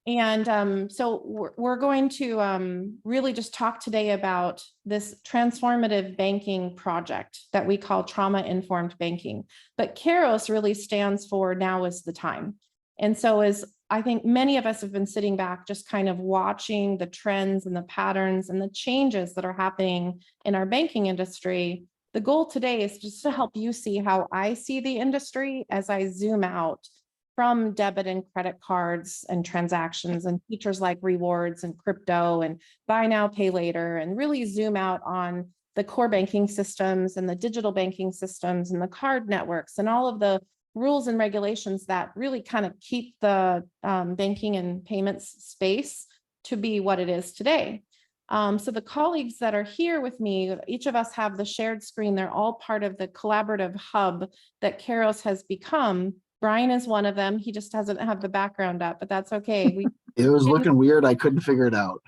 And so we're going to really just talk today about this transformative banking project that we call trauma-informed banking. But KAIROS really stands for now is the time. And so as I think many of us have been sitting back just kind of watching the trends and the patterns and the changes that are happening in our banking industry, the goal today is just to help you see how I see the industry as I zoom out from debit and credit cards and transactions and features like rewards and crypto and buy now, pay later, and really zoom out on the core banking systems and the digital banking systems and the card networks and all of the rules and regulations that really kind of keep the banking and payments space to be what it is today. So the colleagues that are here with me, each of us have the shared screen. They're all part of the collaborative hub that KAIROS has become. Brian is one of them. He just doesn't have the background up, but that's okay. It was looking weird. I couldn't figure it out.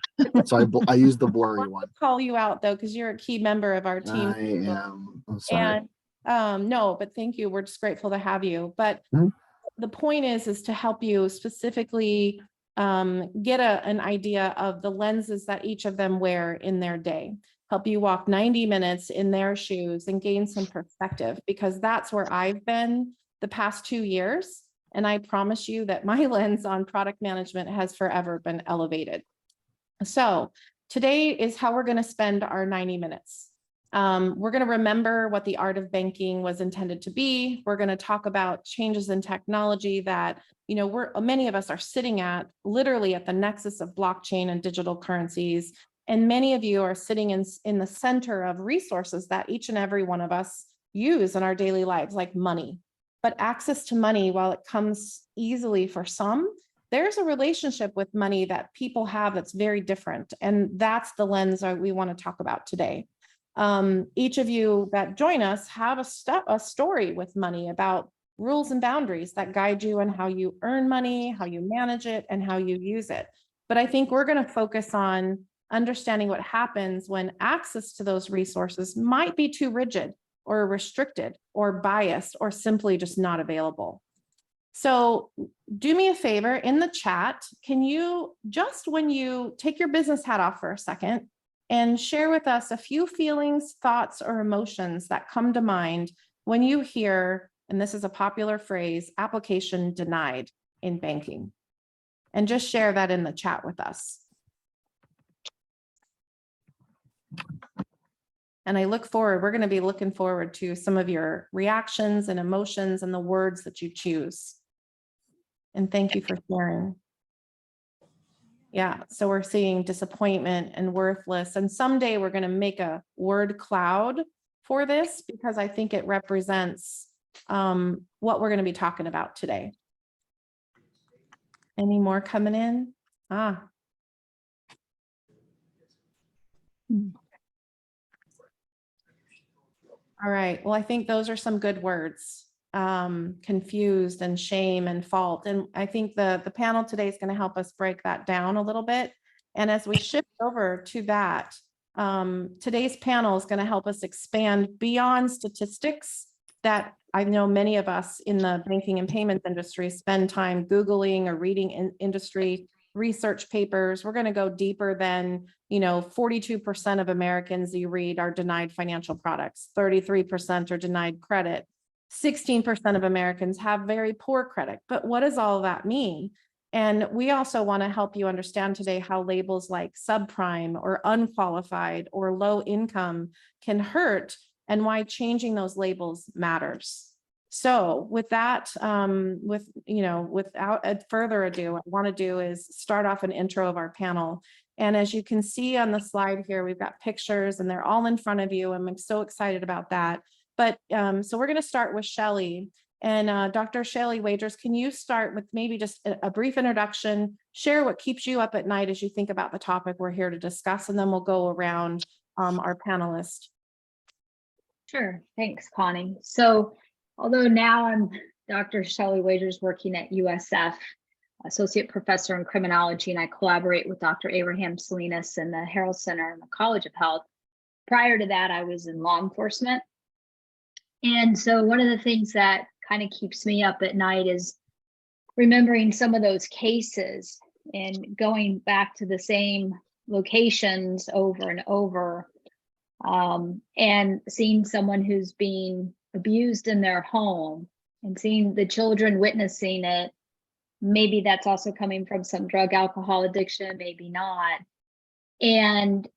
So I used the blurry one. Call you out though, because you're a key member of our team. I am. I'm sorry. And no, but thank you. We're just grateful to have you. But the point is to help you specifically get an idea of the lenses that each of them wear in their day. Help you walk 90 minutes in their shoes and gain some perspective, because that's where I've been the past 2 years. And I promise you that my lens on product management has forever been elevated. So today is how we're going to spend our 90 minutes. We're going to remember what the art of banking was intended to be. We're going to talk about changes in technology that, you know, many of us are sitting at literally at the nexus of blockchain and digital currencies. And many of you are sitting in the center of resources that each and every one of us use in our daily lives, like money. But access to money, while it comes easily for some, there's a relationship with money that people have that's very different. And that's the lens that we want to talk about today. Each of you that join us have a story with money about rules and boundaries that guide you on how you earn money, how you manage it, and how you use it. But I think we're going to focus on understanding what happens when access to those resources might be too rigid or restricted or biased or simply just not available. So do me a favor in the chat, can you just, when you take your business hat off for a second and share with us a few feelings, thoughts, or emotions that come to mind when you hear, and this is a popular phrase, application denied in banking, and just share that in the chat with us. And I look forward, we're going to be looking forward to some of your reactions and emotions and the words that you choose. And thank you for sharing. Yeah, so we're seeing disappointment and worthless. And someday we're going to make a word cloud for this, because I think it represents what we're going to be talking about today. Any more coming in? All right, well, I think those are some good words, confused and shame and fault. And I think the panel today is going to help us break that down a little bit. And as we shift over to that, today's panel is going to help us expand beyond statistics that I know many of us in the banking and payments industry spend time Googling or reading in industry research papers. We're going to go deeper than, 42% of Americans you read are denied financial products, 33% are denied credit, 16% of Americans have very poor credit. But what does all of that mean? And we also want to help you understand today how labels like subprime or unqualified or low income can hurt, and why changing those labels matters. So with that, without further ado, what I want to do is start off an intro of our panel. And as you can see on the slide here, we've got pictures and they're all in front of you. I'm so excited about that. But so we're going to start with Shelley. And Dr. Shelley Wagers, can you start with maybe just a brief introduction, share what keeps you up at night as you think about the topic we're here to discuss, and then we'll go around our panelists. Sure, thanks, Connie. So although now I'm Dr. Shelley Wagers working at USF, Associate Professor in Criminology, and I collaborate with Dr. Abraham Salinas in the Harrell Center and the College of Health. Prior to that, I was in law enforcement. And so one of the things that kind of keeps me up at night is remembering some of those cases and going back to the same locations over and over, and seeing someone who's being abused in their home and seeing the children witnessing it. Maybe that's also coming from some drug alcohol addiction, maybe not. And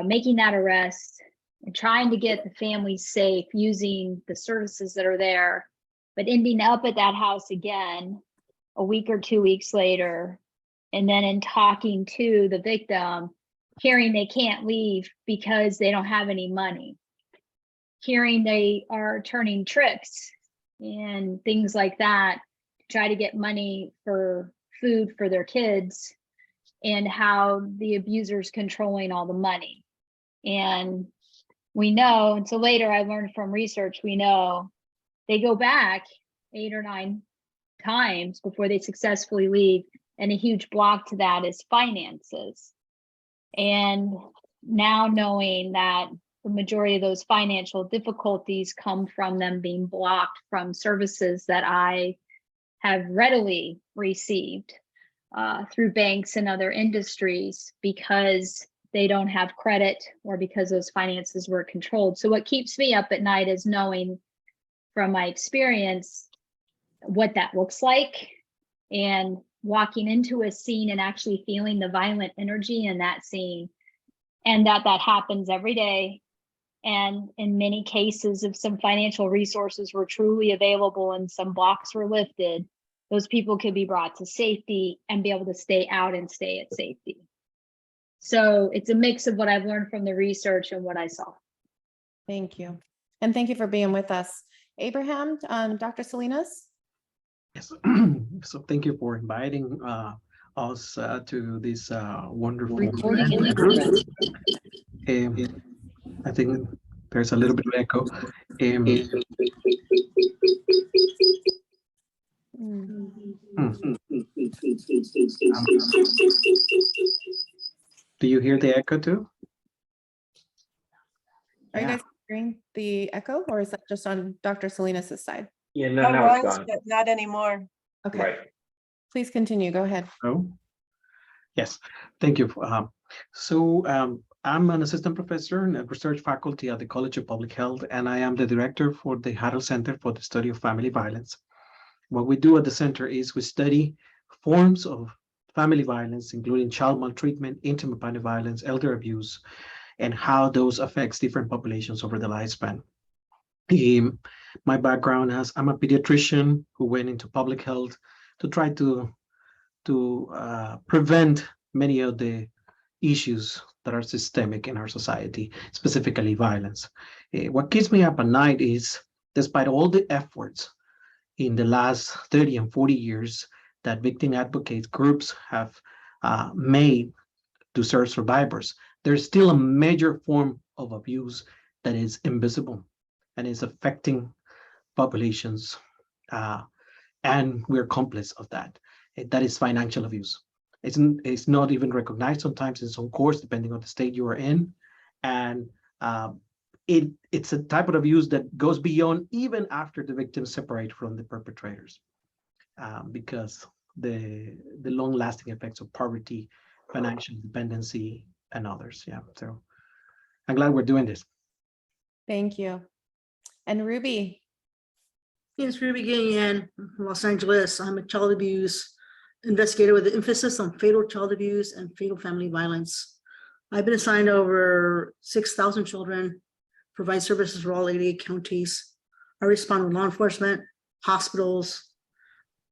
making that arrest and trying to get the family safe using the services that are there, but ending up at that house again a week or 2 weeks later. And then in talking to the victim, hearing they can't leave because they don't have any money, hearing they are turning tricks and things like that, try to get money for food for their kids, and how the abuser's controlling all the money. And we know, and so later I learned from research, we know they go back 8 or 9 times before they successfully leave. And a huge block to that is finances. And now knowing that the majority of those financial difficulties come from them being blocked from services that I have readily received through banks and other industries, because they don't have credit or because those finances were controlled. So what keeps me up at night is knowing from my experience what that looks like, and walking into a scene and actually feeling the violent energy in that scene, and that happens every day. And in many cases, if some financial resources were truly available and some blocks were lifted, those people could be brought to safety and be able to stay out and stay at safety. So it's a mix of what I've learned from the research and what I saw. Thank you. And thank you for being with us. Abraham, Dr. Salinas? Yes. So thank you for inviting us to this wonderful Recording in event. I think there's a little bit of echo. Do you hear the echo too? Are you guys hearing the echo, or is that just on Dr. Salinas' side? Yeah, no, it's gone. But not anymore. Okay, Right. please continue. Go ahead. Oh, yes. Thank you. I'm an assistant professor in the research faculty at the College of Public Health, and I am the director for the Huddle Center for the Study of Family Violence. What we do at the center is we study forms of family violence, including child maltreatment, intimate partner violence, elder abuse, and how those affects different populations over the lifespan. My background I'm a pediatrician who went into public health to try to prevent many of the issues that are systemic in our society, specifically violence. What keeps me up at night is, despite all the efforts in the last 30 and 40 years that victim advocate groups have made to serve survivors, there's still a major form of abuse that is invisible and is affecting populations, and we're complicit of that. That is financial abuse. It's not even recognized sometimes in some courts, depending on the state you are in, and it's a type of abuse that goes beyond even after the victims separate from the perpetrators, because the long-lasting effects of poverty, financial dependency, and others. Yeah, so I'm glad we're doing this. Thank you. And Ruby? Yes, Ruby Guillen, Los Angeles. I'm a child abuse investigator with an emphasis on fatal child abuse and fatal family violence. I've been assigned over 6,000 children, provide services for all 88 counties. I respond with law enforcement, hospitals,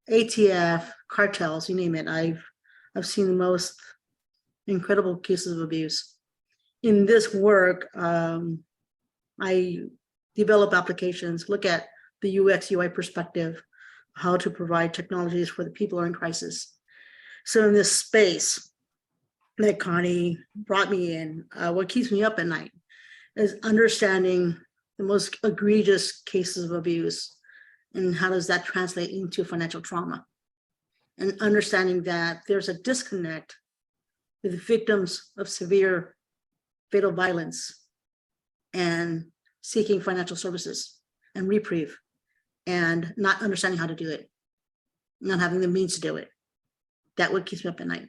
ATF, cartels, you name it. I've seen the most incredible cases of abuse. In this work, I develop applications, look at the UX UI perspective, how to provide technologies for the people who are in crisis. So in this space that Connie brought me in, what keeps me up at night is understanding the most egregious cases of abuse and how does that translate into financial trauma, and understanding that there's a disconnect with victims of severe fatal violence and seeking financial services and reprieve and not understanding how to do it. not having the means to do it. That what keeps me up at night.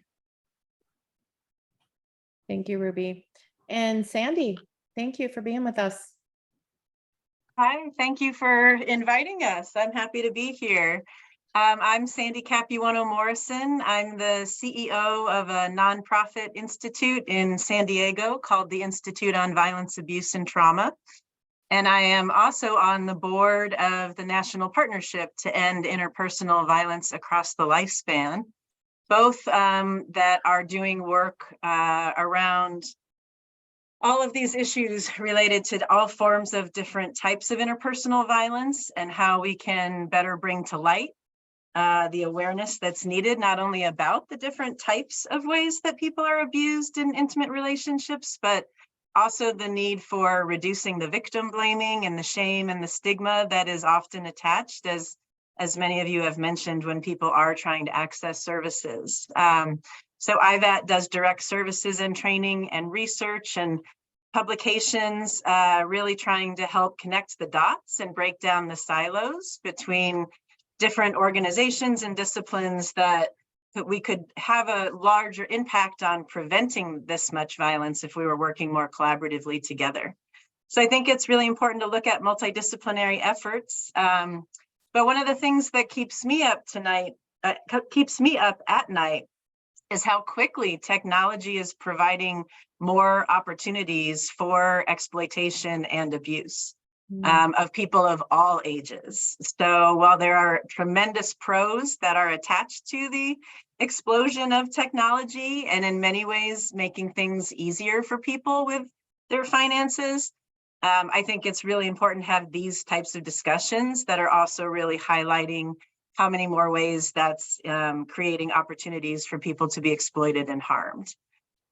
Thank you, Ruby. And Sandy, thank you for being with us. Hi, thank you for inviting us. I'm happy to be here. I'm Sandy Capuano Morrison. I'm the CEO of a nonprofit institute in San Diego called the Institute on Violence, Abuse, and Trauma. And I am also on the board of the National Partnership to End Interpersonal Violence Across the Lifespan, both that are doing work around all of these issues related to all forms of different types of interpersonal violence and how we can better bring to light the awareness that's needed, not only about the different types of ways that people are abused in intimate relationships, but also the need for reducing the victim blaming and the shame and the stigma that is often attached, as many of you have mentioned, when people are trying to access services. So IVAT does direct services and training and research and publications, really trying to help connect the dots and break down the silos between different organizations and disciplines that we could have a larger impact on preventing this much violence if we were working more collaboratively together. So I think it's really important to look at multidisciplinary efforts. But one of the things that keeps me up at night is how quickly technology is providing more opportunities for exploitation and abuse of people of all ages. So while there are tremendous pros that are attached to the explosion of technology and in many ways making things easier for people with their finances, I think it's really important to have these types of discussions that are also really highlighting how many more ways that's creating opportunities for people to be exploited and harmed.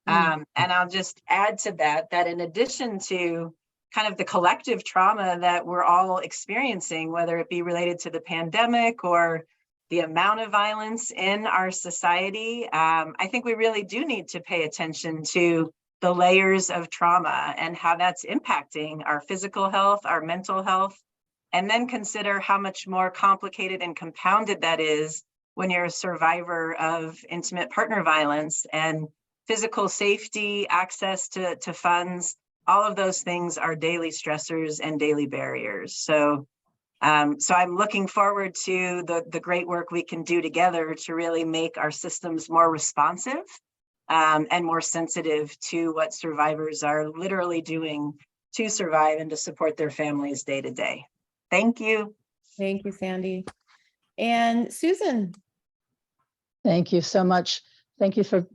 And I'll just add to that, that in addition to kind of the collective trauma that we're all experiencing, whether it be related to the pandemic or the amount of violence in our society, I think we really do need to pay attention to the layers of trauma and how that's impacting our physical health, our mental health, and then consider how much more complicated and compounded that is when you're a survivor of intimate partner violence and physical safety, access to funds. All of those things are daily stressors and daily barriers. So I'm looking forward to the great work we can do together to really make our systems more responsive and more sensitive to what survivors are literally doing to survive and to support their families day to day. Thank you. Thank you, Sandy. And Susan. Thank you so much. Thank you for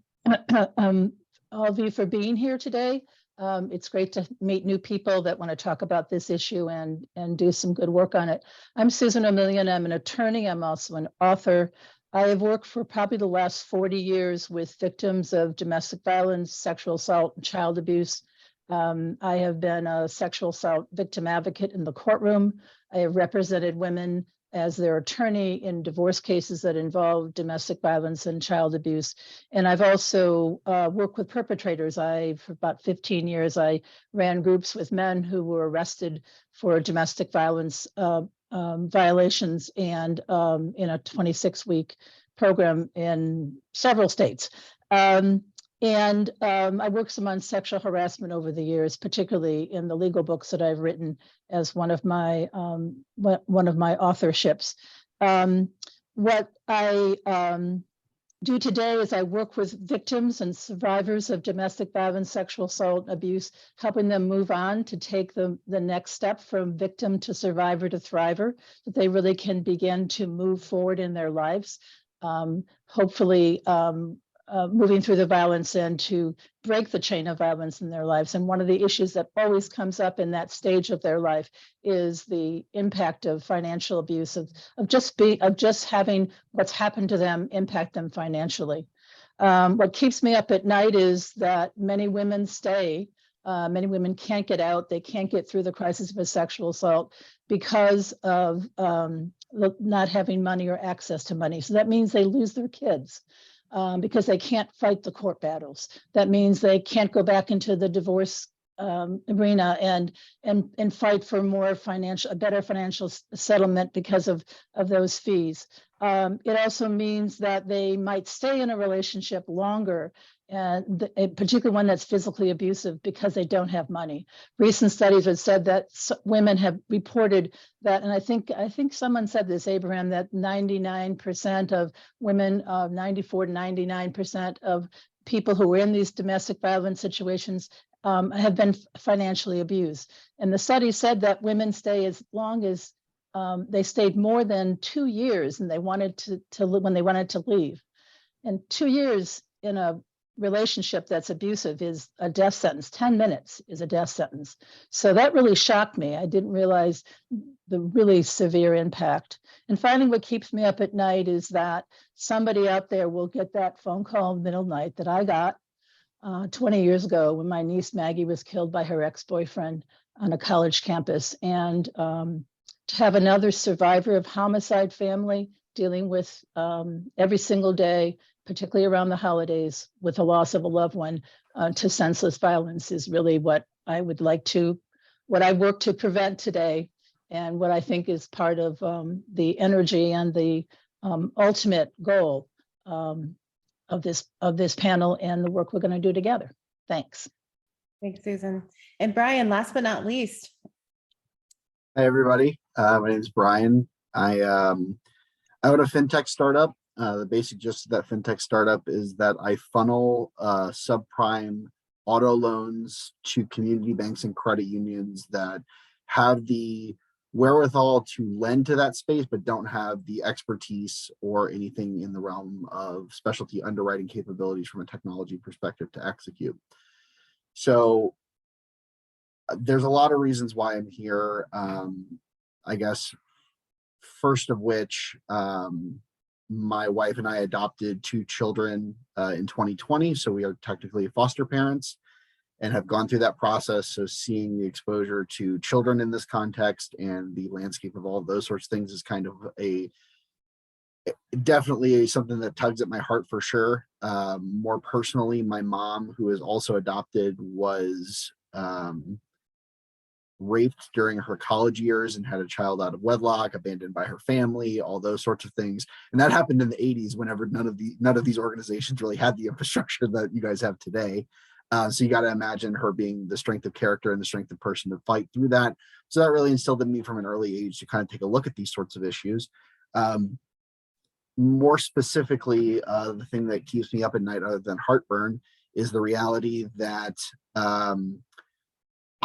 all of you for being here today. It's great to meet new people that want to talk about this issue and do some good work on it. I'm Susan O'Million. I'm an attorney. I'm also an author. I have worked for probably the last 40 years with victims of domestic violence, sexual assault, and child abuse. I have been a sexual assault victim advocate in the courtroom. I have represented women as their attorney in divorce cases that involve domestic violence and child abuse. And I've also worked with perpetrators. For about 15 years, I ran groups with men who were arrested for domestic violence violations and in a 26-week program in several states. I worked some on sexual harassment over the years, particularly in the legal books that I've written as one of my authorships. What I do today is I work with victims and survivors of domestic violence, sexual assault, abuse, helping them move on to take the next step from victim to survivor to thriver, that they really can begin to move forward in their lives, hopefully moving through the violence and to break the chain of violence in their lives. And one of the issues that always comes up in that stage of their life is the impact of financial abuse, of just having what's happened to them impact them financially. What keeps me up at night is that many women stay. Many women can't get out. They can't get through the crisis of a sexual assault because of not having money or access to money. So that means they lose their kids. Because they can't fight the court battles. That means they can't go back into the divorce arena and fight for a better financial settlement because of those fees. It also means that they might stay in a relationship longer, and particularly one that's physically abusive, because they don't have money. Recent studies have said that women have reported that, and I think someone said this, Abraham, that 99% of women, 94 to 99% of people who were in these domestic violence situations have been financially abused. And the study said that women stay as long as they stayed more than 2 years, and they wanted to when they wanted to leave. And 2 years in a relationship that's abusive is a death sentence. 10 minutes is a death sentence. So that really shocked me. I didn't realize the really severe impact. And finally, what keeps me up at night is that somebody out there will get that phone call in the middle of the night that I got 20 years ago when my niece Maggie was killed by her ex-boyfriend on a college campus. And to have another survivor of homicide family dealing with every single day, particularly around the holidays, with the loss of a loved one to senseless violence is really what I would like to, what I work to prevent today, and what I think is part of the energy and the ultimate goal of this panel and the work we're going to do together. Thanks. Thanks, Susan. And Brian, last but not least. Hi, everybody. My name is Brian. I own a fintech startup. The basic gist of that fintech startup is that I funnel subprime auto loans to community banks and credit unions that have the wherewithal to lend to that space, but don't have the expertise or anything in the realm of specialty underwriting capabilities from a technology perspective to execute. So there's a lot of reasons why I'm here. I guess first of which, my wife and I adopted 2 children in 2020. So we are technically foster parents and have gone through that process. So seeing the exposure to children in this context and the landscape of all of those sorts of things is kind of definitely something that tugs at my heart for sure. More personally, my mom, who is also adopted, was raped during her college years and had a child out of wedlock, abandoned by her family, all those sorts of things. And that happened in the 80s, whenever none of these organizations really had the infrastructure that you guys have today. So you got to imagine her being the strength of character and the strength of person to fight through that. So that really instilled in me from an early age to kind of take a look at these sorts of issues. More specifically, the thing that keeps me up at night, other than heartburn, is the reality that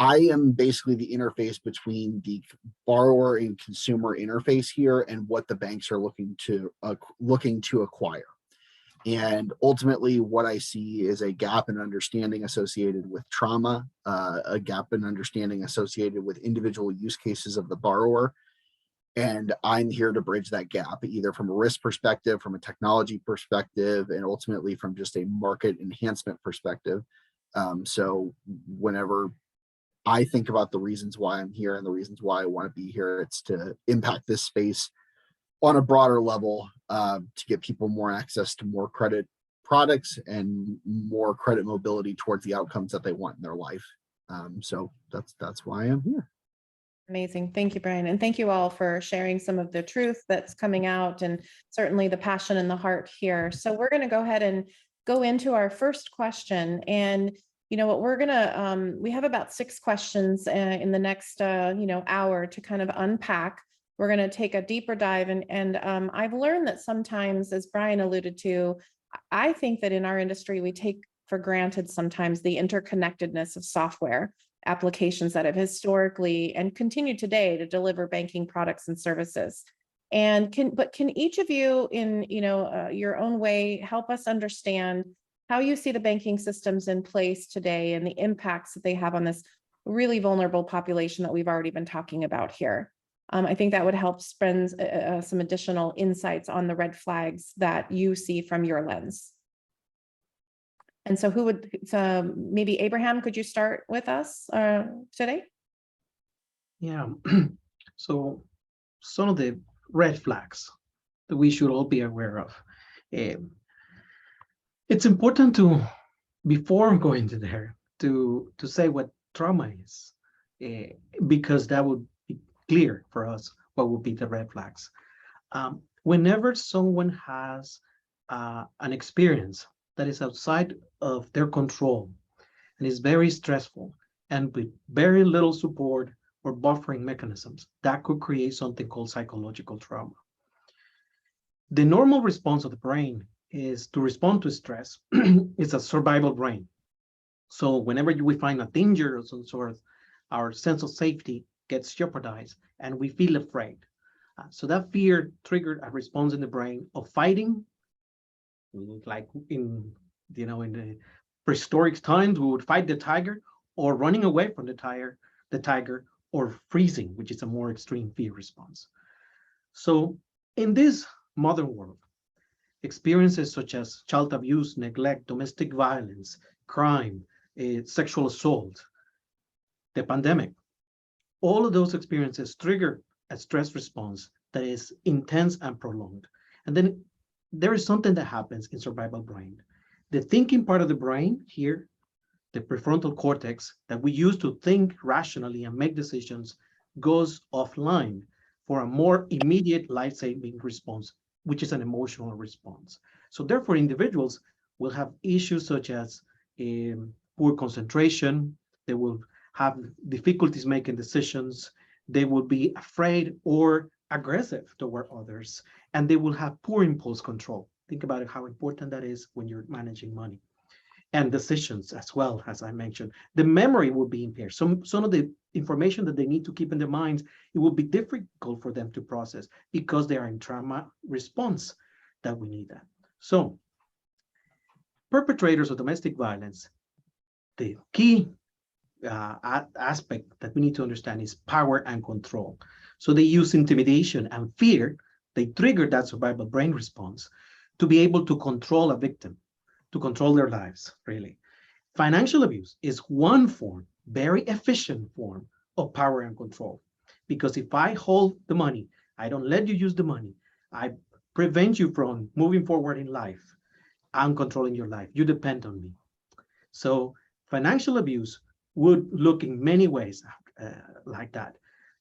I am basically the interface between the borrower and consumer interface here and what the banks are looking to acquire. And ultimately, what I see is a gap in understanding associated with trauma, a gap in understanding associated with individual use cases of the borrower. And I'm here to bridge that gap, either from a risk perspective, from a technology perspective, and ultimately from just a market enhancement perspective. So whenever I think about the reasons why I'm here and the reasons why I want to be here, it's to impact this space on a broader level, to get people more access to more credit products and more credit mobility towards the outcomes that they want in their life. So that's why I'm here. Amazing. Thank you, Brian. And thank you all for sharing some of the truth that's coming out, and certainly the passion and the heart here. So we're going to go ahead and go into our first question. And you know what, we're going to, we have about 6 questions in the next, hour to kind of unpack. We're going to take a deeper dive. And I've learned that sometimes, as Brian alluded to, I think that in our industry, we take for granted sometimes the interconnectedness of software applications that have historically and continue today to deliver banking products and services. And can each of you in your own way help us understand how you see the banking systems in place today and the impacts that they have on this really vulnerable population that we've already been talking about here? I think that would help spread some additional insights on the red flags that you see from your lens. And so who would, maybe Abraham, could you start with us today? Yeah, so some of the red flags that we should all be aware of. It's important to, before going to there, to say what trauma is, because that would be clear for us what would be the red flags. Whenever someone has an experience that is outside of their control and is very stressful and with very little support or buffering mechanisms, that could create something called psychological trauma. The normal response of the brain is to respond to stress. It's a survival brain. So whenever we find a danger of some sort, our sense of safety gets jeopardized and we feel afraid. So that fear triggered a response in the brain of fighting, like in the prehistoric times, we would fight the tiger, or running away from the tiger, or freezing, which is a more extreme fear response. So in this modern world, experiences such as child abuse, neglect, domestic violence, crime, sexual assault, the pandemic, all of those experiences trigger a stress response that is intense and prolonged. And then there is something that happens in survival brain. The thinking part of the brain here, the prefrontal cortex that we use to think rationally and make decisions, goes offline for a more immediate life-saving response, which is an emotional response. So therefore, individuals will have issues such as poor concentration. They will have difficulties making decisions. They will be afraid or aggressive toward others, and they will have poor impulse control. Think about it, how important that is when you're managing money and decisions as well, as I mentioned. The memory will be impaired. Some of the information that they need to keep in their minds, it will be difficult for them to process because they are in trauma response that we need that. So perpetrators of domestic violence, the key aspect that we need to understand is power and control. So they use intimidation and fear. They trigger that survival brain response to be able to control a victim, to control their lives, really. Financial abuse is one form, very efficient form of power and control. Because if I hold the money, I don't let you use the money, I prevent you from moving forward in life, I'm controlling your life, you depend on me. So financial abuse would look in many ways like that.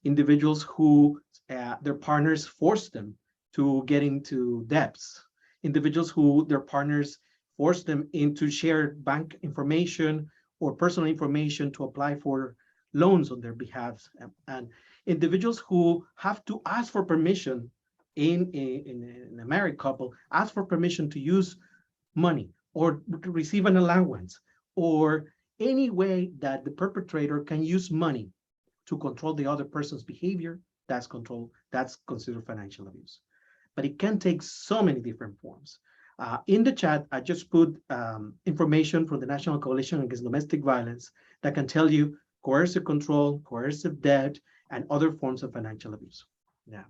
Individuals who their partners force them to get into debts. Individuals who their partners force them into share bank information or personal information to apply for loans on their behalf. And individuals who have to ask for permission in a married couple, ask for permission to use money or to receive an allowance, or any way that the perpetrator can use money to control the other person's behavior, that's considered financial abuse. But it can take so many different forms. In the chat, I just put information from the National Coalition Against Domestic Violence that can tell you coercive control, coercive debt, and other forms of financial abuse. Yeah.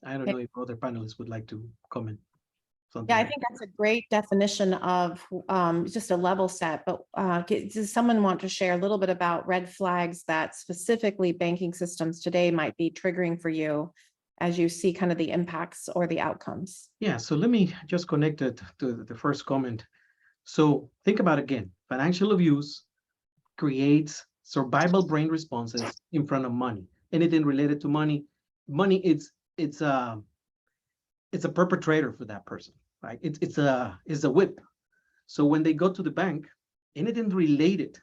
I don't know if other panelists would like to comment. Yeah, I think that's a great definition of just a level set, but does someone want to share a little bit about red flags that specifically banking systems today might be triggering for you as you see kind of the impacts or the outcomes? Yeah, so let me just connect it to the first comment. So think about it again, financial abuse creates survival brain responses in front of money. Anything related to money, it's a perpetrator for that person, right? It's a whip. So when they go to the bank, anything related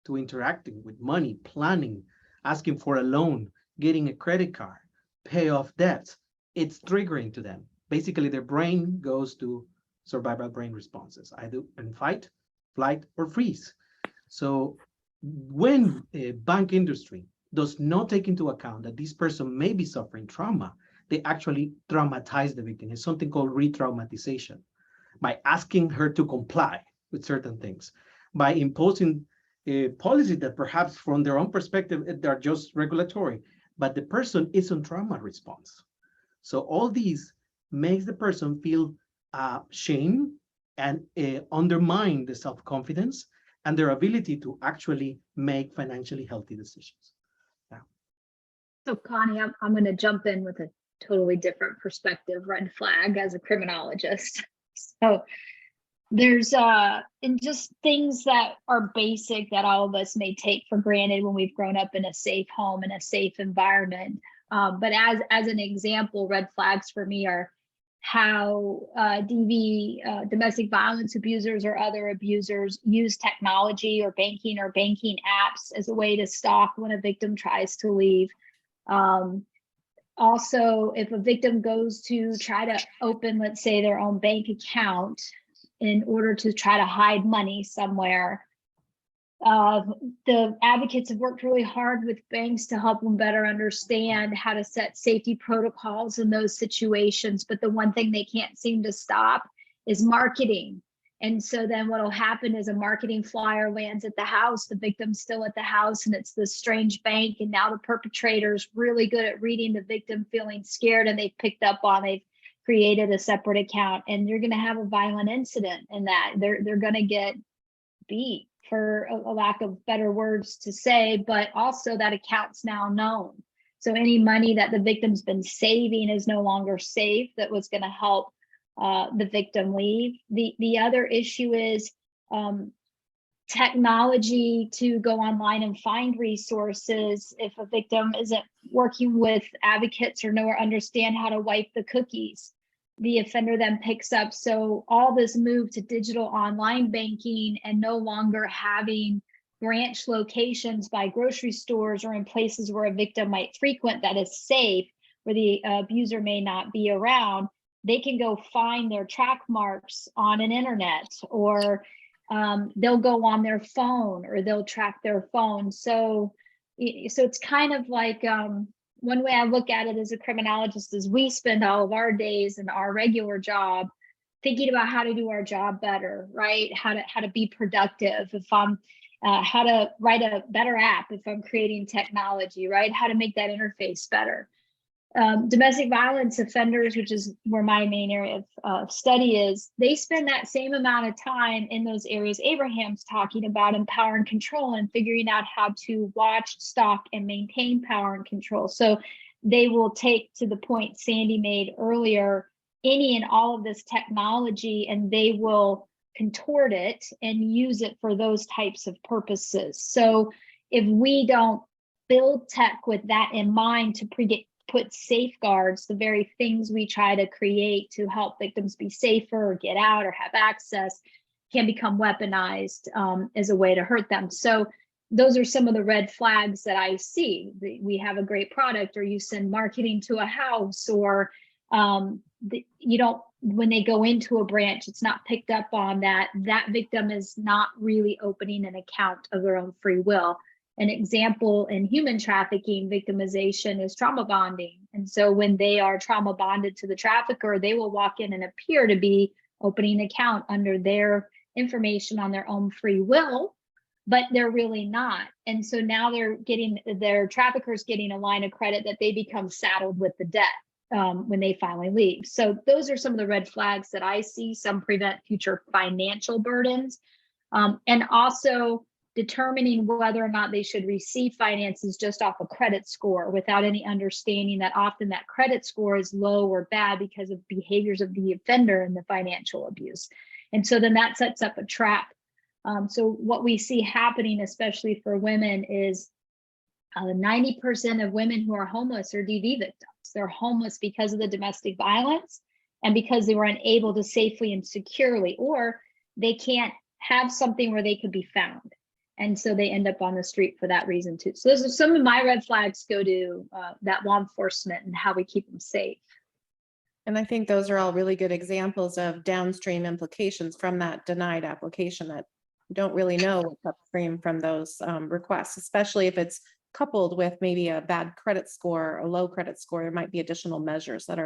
to interacting with money, planning, asking for a loan, getting a credit card, pay off debts, it's triggering to them. Basically, their brain goes to survival brain responses, either in fight, flight, or freeze. So when a bank industry does not take into account that this person may be suffering trauma, they actually traumatize the victim. It's something called re-traumatization by asking her to comply with certain things, by imposing a policy that perhaps from their own perspective, they're just regulatory, but the person is on trauma response. So all these makes the person feel shame and undermine the self-confidence and their ability to actually make financially healthy decisions. Yeah. So Connie, I'm going to jump in with a totally different perspective, red flag as a criminologist. So There's and just things that are basic that all of us may take for granted when we've grown up in a safe home and a safe environment. But as an example, red flags for me are how domestic violence abusers or other abusers use technology or banking apps as a way to stalk when a victim tries to leave. Also, if a victim goes to try to open, let's say, their own bank account in order to try to hide money somewhere, the advocates have worked really hard with banks to help them better understand how to set safety protocols in those situations. But the one thing they can't seem to stop is marketing. And so then what will happen is a marketing flyer lands at the house, the victim's still at the house, and it's this strange bank. And now the perpetrator's really good at reading the victim feeling scared, and they've picked up on, they've created a separate account, and you're going to have a violent incident in that. They're going to get beat, for a lack of better words to say, but also that account's now known. So any money that the victim's been saving is no longer safe, that was going to help the victim leave. The other issue is technology to go online and find resources. If a victim isn't working with advocates or understand how to wipe the cookies, the offender then picks up. So all this move to digital online banking and no longer having branch locations by grocery stores or in places where a victim might frequent that is safe, where the abuser may not be around, they can go find their track marks on an internet, or they'll go on their phone, or they'll track their phone. So it's kind of like, one way I look at it as a criminologist is we spend all of our days in our regular job thinking about how to do our job better, right? How to be productive. If I'm how to write a better app, if I'm creating technology, right? How to make that interface better. Domestic violence offenders, which is where my main area of study is, they spend that same amount of time in those areas Abraham's talking about, in power and control, and figuring out how to watch, stalk, and maintain power and control. So they will take, to the point Sandy made earlier, any and all of this technology, and they will contort it and use it for those types of purposes. So if we don't build tech with that in mind to put safeguards, the very things we try to create to help victims be safer or get out or have access, can become weaponized as a way to hurt them. So those are some of the red flags that I see. We have a great product, or you send marketing to a house, or you don't, when they go into a branch, it's not picked up on that victim is not really opening an account of their own free will. An example in human trafficking victimization is trauma bonding. And so when they are trauma bonded to the trafficker, they will walk in and appear to be opening an account under their information on their own free will, but they're really not. And so now their traffickers getting a line of credit that they become saddled with the debt when they finally leave. So those are some of the red flags that I see. Some prevent future financial burdens, and also determining whether or not they should receive finances just off a credit score, without any understanding that often that credit score is low or bad because of behaviors of the offender and the financial abuse. And so then that sets up a trap. So what we see happening, especially for women, is 90% of women who are homeless are DV victims. They're homeless because of the domestic violence and because they were unable to safely and securely, or they can't have something where they could be found. And so they end up on the street for that reason too. So those are some of my red flags, go to that law enforcement and how we keep them safe. And I think those are all really good examples of downstream implications from that denied application that you don't really know what's upstream from those requests, especially if it's coupled with maybe a bad credit score, a low credit score. There might be additional measures that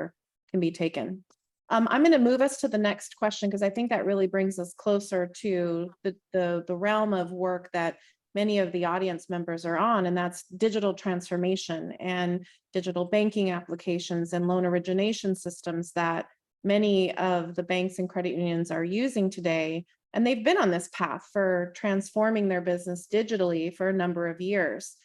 can be taken. I'm going to move us to the next question, because I think that really brings us closer to the realm of work that many of the audience members are on, and that's digital transformation and digital banking applications and loan origination systems that many of the banks and credit unions are using today. And they've been on this path for transforming their business digitally for a number of years.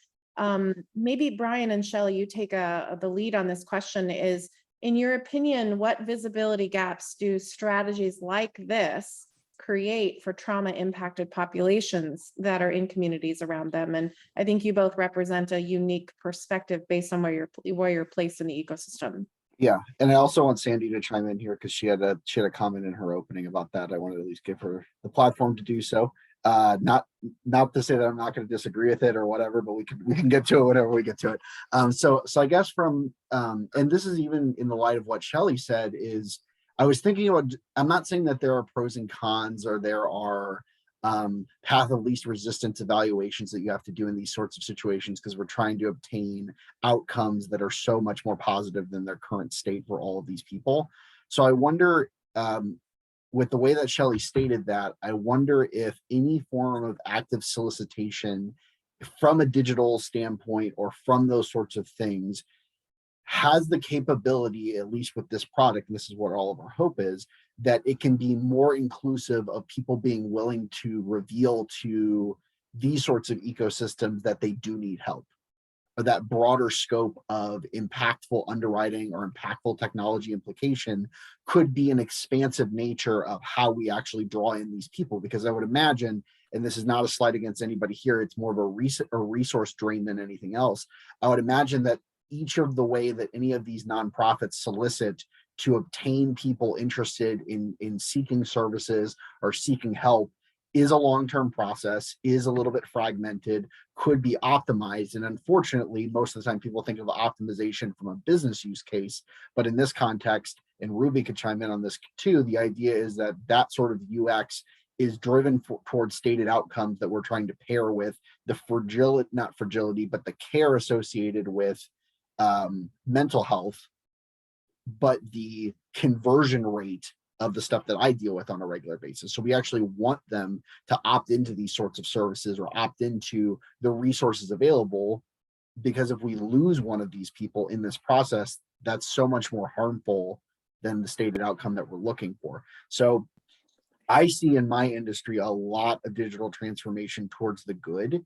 Maybe Brian and Shelley, you take the lead on this question. Is, in your opinion, what visibility gaps do strategies like this create for trauma impacted populations that are in communities around them. And I think you both represent a unique perspective based on where you're placed in the ecosystem. Yeah, and I also want Sandy to chime in here because she had a comment in her opening about that. I wanted to at least give her the platform to do so. Not to say that I'm not going to disagree with it or whatever, but we can get to it whenever we get to it. So I guess from and this is even in the light of what Shelley said, is I was thinking about, I'm not saying that there are pros and cons or there are path of least resistance evaluations that you have to do in these sorts of situations, because we're trying to obtain outcomes that are so much more positive than their current state for all of these people. So I wonder, with the way that Shelley stated that, I wonder if any form of active solicitation from a digital standpoint or from those sorts of things has the capability, at least with this product, and this is what all of our hope is, that it can be more inclusive of people being willing to reveal to these sorts of ecosystems that they do need help, or that broader scope of impactful underwriting or impactful technology implication could be an expansive nature of how we actually draw in these people. Because I would imagine, and this is not a slight against anybody here, it's more of a resource drain than anything else. I would imagine that each of the way that any of these nonprofits solicit to obtain people interested in seeking services or seeking help is a long-term process, is a little bit fragmented, could be optimized. And unfortunately, most of the time people think of optimization from a business use case, but in this context, and Ruby could chime in on this too, the idea is that that sort of UX is driven towards stated outcomes that we're trying to pair with the not fragility, but the care associated with mental health, but the conversion rate of the stuff that I deal with on a regular basis. So we actually want them to opt into these sorts of services or opt into the resources available, because if we lose one of these people in this process, that's so much more harmful than the stated outcome that we're looking for. So I see in my industry a lot of digital transformation towards the good,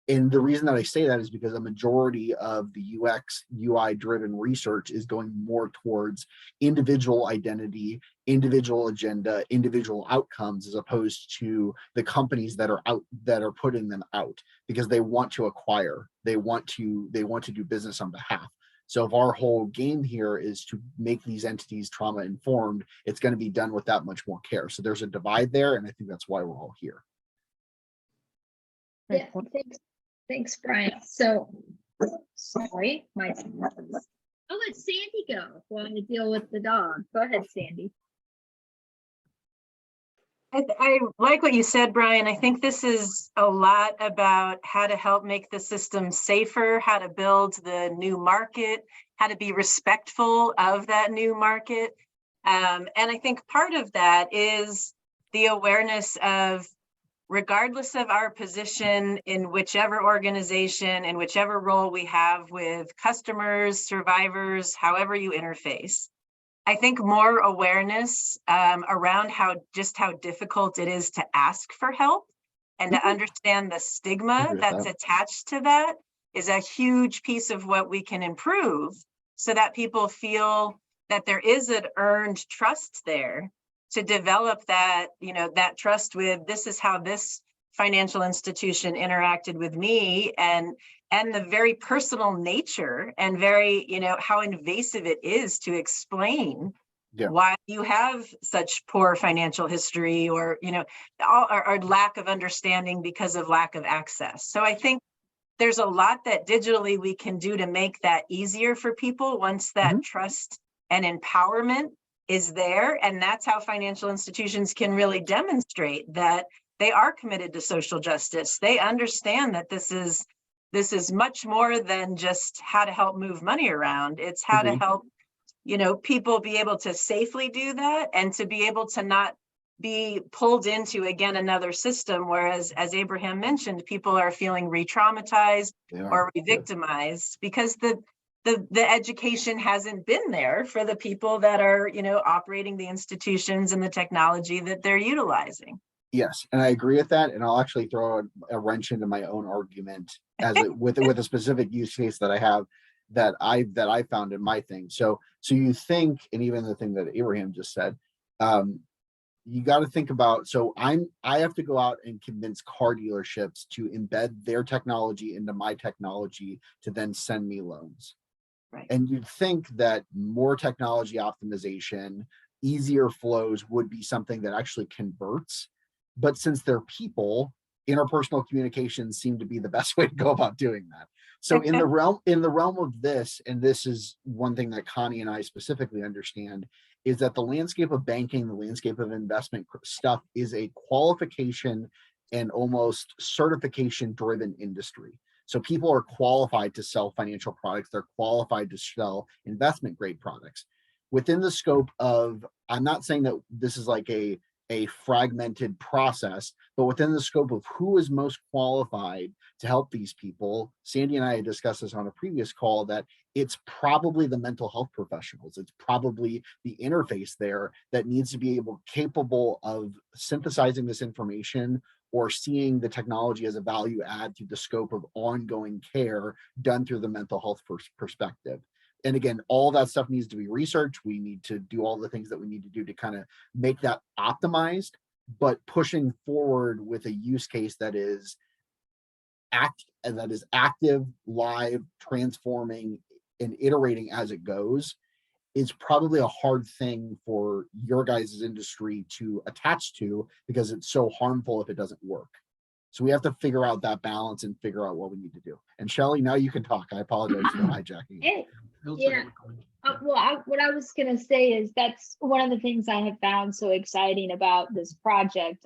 and the reason that I say that is because a majority of the UX, UI driven research is going more towards individual identity, individual agenda, individual outcomes, as opposed to the companies that are putting them out because they want to acquire, they want to do business on behalf. So if our whole game here is to make these entities trauma informed, it's going to be done with that much more care. So there's a divide there, and I think that's why we're all here. Yeah, thanks, Brian. So, sorry, I'll let Sandy go while I deal with the dog. Go ahead, Sandy. I like what you said, Brian. I think this is a lot about how to help make the system safer, how to build the new market, how to be respectful of that new market. And I think part of that is the awareness of, regardless of our position in whichever organization, in whichever role we have with customers, survivors, however you interface, I think more awareness around how difficult it is to ask for help and to understand the stigma that's attached to that is a huge piece of what we can improve, so that people feel that there is an earned trust there to develop that, that trust with, this is how this financial institution interacted with me, and the very personal nature and very, how invasive it is to explain why you have such poor financial history or, or lack of understanding because of lack of access. So I think there's a lot that digitally we can do to make that easier for people once that trust and empowerment is there. And that's how financial institutions can really demonstrate that they are committed to social justice. They understand that this is much more than just how to help move money around. It's how to help, people be able to safely do that and to be able to not be pulled into, again, another system. Whereas, as Abraham mentioned, people are feeling re-traumatized or re-victimized because the education hasn't been there for the people that are, operating the institutions and the technology that they're utilizing. Yes, and I agree with that. And I'll actually throw a wrench into my own argument with a specific use case that I have that I found in my thing. So you think, and even the thing that Abraham just said, you got to think about, so I have to go out and convince car dealerships to embed their technology into my technology to then send me loans. Right. And you'd think that more technology optimization, easier flows would be something that actually converts. But since they're people, interpersonal communications seem to be the best way to go about doing that. So in the realm of this, and this is one thing that Connie and I specifically understand, is that the landscape of banking, the landscape of investment stuff is a qualification and almost certification driven industry. So people are qualified to sell financial products. They're qualified to sell investment grade products. Within the scope of, I'm not saying that this is like a fragmented process, but within the scope of who is most qualified to help these people, Sandy and I had discussed this on a previous call, that it's probably the mental health professionals. It's probably the interface there that needs to be capable of synthesizing this information or seeing the technology as a value add through the scope of ongoing care done through the mental health perspective. And again, all that stuff needs to be researched. We need to do all the things that we need to do to kind of make that optimized, but pushing forward with a use case that is active, live, transforming, and iterating as it goes is probably a hard thing for your guys' industry to attach to, because it's so harmful if it doesn't work. So we have to figure out that balance and figure out what we need to do. And Shelley, now you can talk. I apologize for hijacking. Hey, yeah. What I was going to say is that's one of the things I have found so exciting about this project.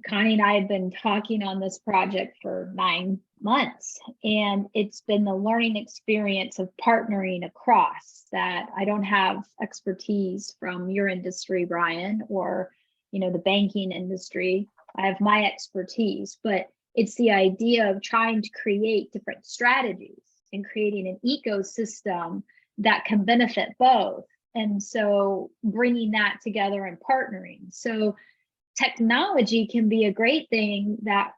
Connie and I have been talking on this project for 9 months, and it's been the learning experience of partnering across that. I don't have expertise from your industry, Brian, or, the banking industry. I have my expertise, but it's the idea of trying to create different strategies and creating an ecosystem that can benefit both. And so bringing that together and partnering. So technology can be a great thing that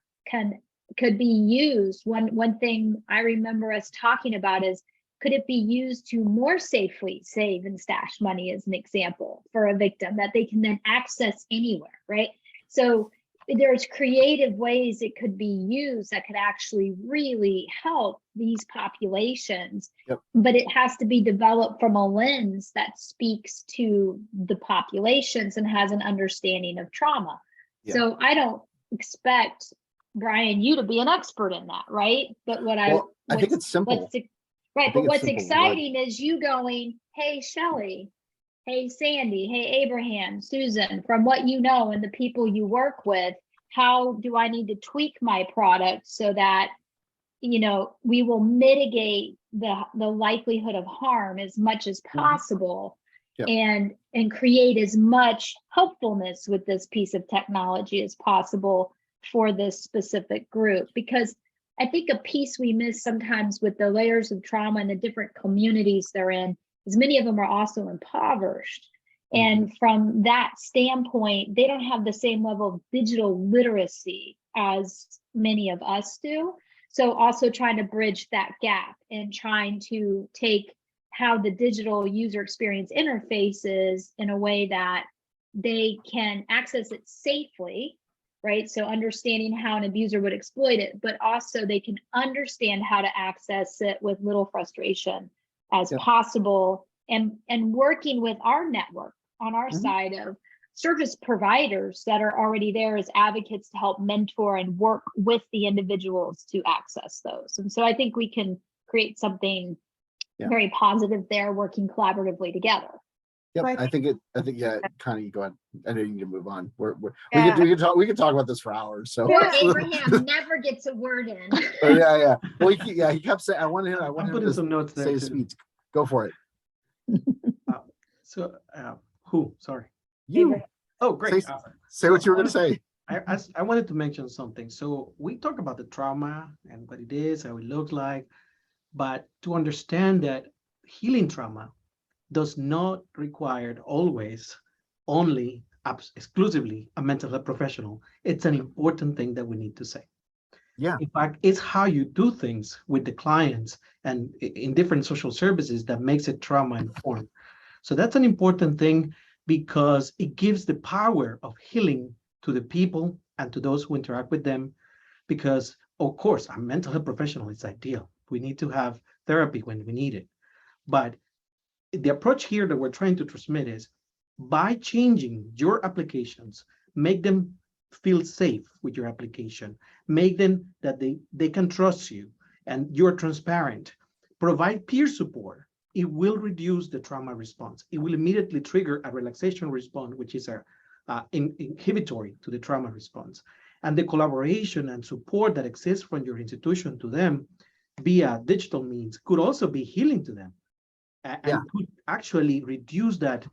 could be used. One thing I remember us talking about is, could it be used to more safely save and stash money, as an example, for a victim that they can then access anywhere, right? So there's creative ways it could be used that could actually really help these populations. Yep. But it has to be developed from a lens that speaks to the populations and has an understanding of trauma. Yeah. So I don't expect, Brian, you to be an expert in that, right? But I think it's simple. But what's exciting is you going, hey, Shelley, hey, Sandy, hey, Abraham, Susan, from what you know and the people you work with, how do I need to tweak my product so that, we will mitigate the likelihood of harm as much as possible, Yep. and create as much helpfulness with this piece of technology as possible for this specific group? Because I think a piece we miss sometimes with the layers of trauma and the different communities they're in is many of them are also impoverished. And from that standpoint, they don't have the same level of digital literacy as many of us do. So also trying to bridge that gap and trying to take how the digital user experience interfaces in a way that they can access it safely, right? So understanding how an abuser would exploit it, but also they can understand how to access it with little frustration as possible, and working with our network on our side of service providers that are already there as advocates to help mentor and work with the individuals to access those. And so I think we can create something very positive there, working collaboratively together. Yep, I think Connie, go ahead. I know you need to move on. We can talk about this for hours. So Poor Abraham never gets a word in. Yeah. Well, he kept saying, I want him to some notes there say his speech. Go for it. Who? Sorry. You. Oh, great. Say what you were going to say. I wanted to mention something. So we talk about the trauma and what it is, how it looks like, but to understand that healing trauma does not require always only exclusively a mental health professional. It's an important thing that we need to say. Yeah. In fact, it's how you do things with the clients and in different social services that makes it trauma informed. So that's an important thing because it gives the power of healing to the people and to those who interact with them. Because, of course, a mental health professional is ideal. We need to have therapy when we need it. But the approach here that we're trying to transmit is by changing your applications, make them feel safe with your application, make them that they can trust you and you're transparent, provide peer support. It will reduce the trauma response. It will immediately trigger a relaxation response, which is inhibitory to the trauma response. And the collaboration and support that exists from your institution to them via digital means could also be healing to them and could actually reduce that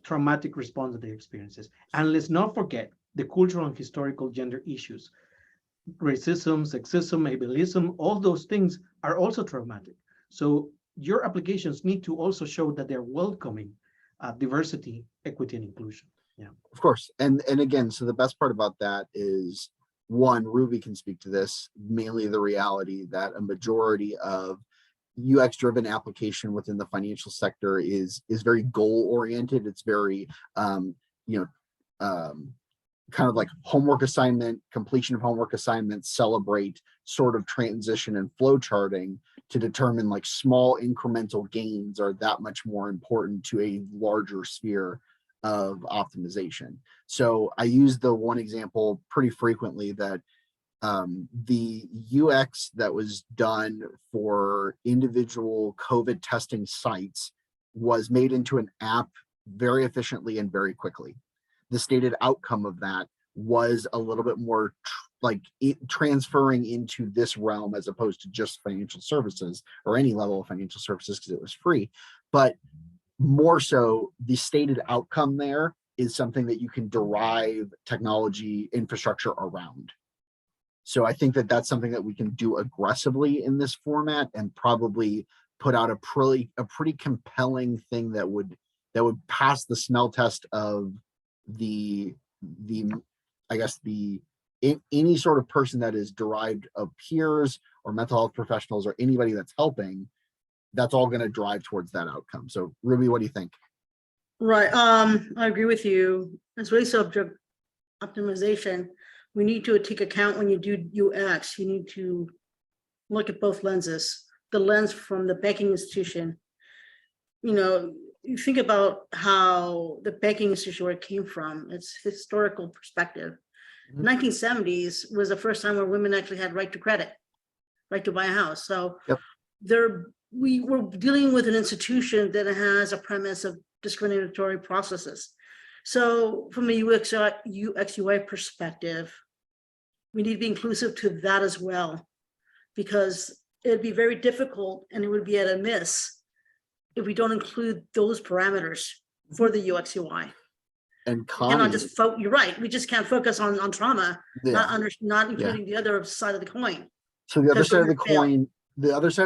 traumatic response that they experiences. And let's not forget the cultural and historical gender issues. Racism, sexism, ableism, all those things are also traumatic. So your applications need to also show that they're welcoming diversity, equity, and inclusion. Yeah, of course. And again, so the best part about that is, one, Ruby can speak to this, mainly the reality that a majority of UX driven application within the financial sector is very goal oriented. It's very kind of like homework assignment, completion of homework assignments, celebrate sort of transition and flow charting to determine like small incremental gains are that much more important to a larger sphere of optimization. So I use the one example pretty frequently that the UX that was done for individual COVID testing sites was made into an app very efficiently and very quickly. The stated outcome of that was a little bit more transferring into this realm as opposed to just financial services or any level of financial services because it was free. But more so, the stated outcome there is something that you can derive technology infrastructure around. So I think that that's something that we can do aggressively in this format and probably put out a pretty compelling thing that would pass the smell test of the I guess any sort of person that is derived of peers or mental health professionals or anybody that's helping. That's all going to drive towards that outcome. So Ruby, what do you think? Right. I agree with you. As race object optimization, we need to take account when you do UX, you need to look at both lenses. The lens from the banking institution. You know, you think about how the banking institution where it came from, its historical perspective. 1970s was the first time where women actually had right to credit, right to buy a house. So we were dealing with an institution that has a premise of discriminatory processes. So from a UX UI perspective, we need to be inclusive to that as well, because it'd be very difficult and it would be at a miss if we don't include those parameters for the UX UI. And Connie, you're right, we just can't focus on trauma, not including the other side of the coin. So the other side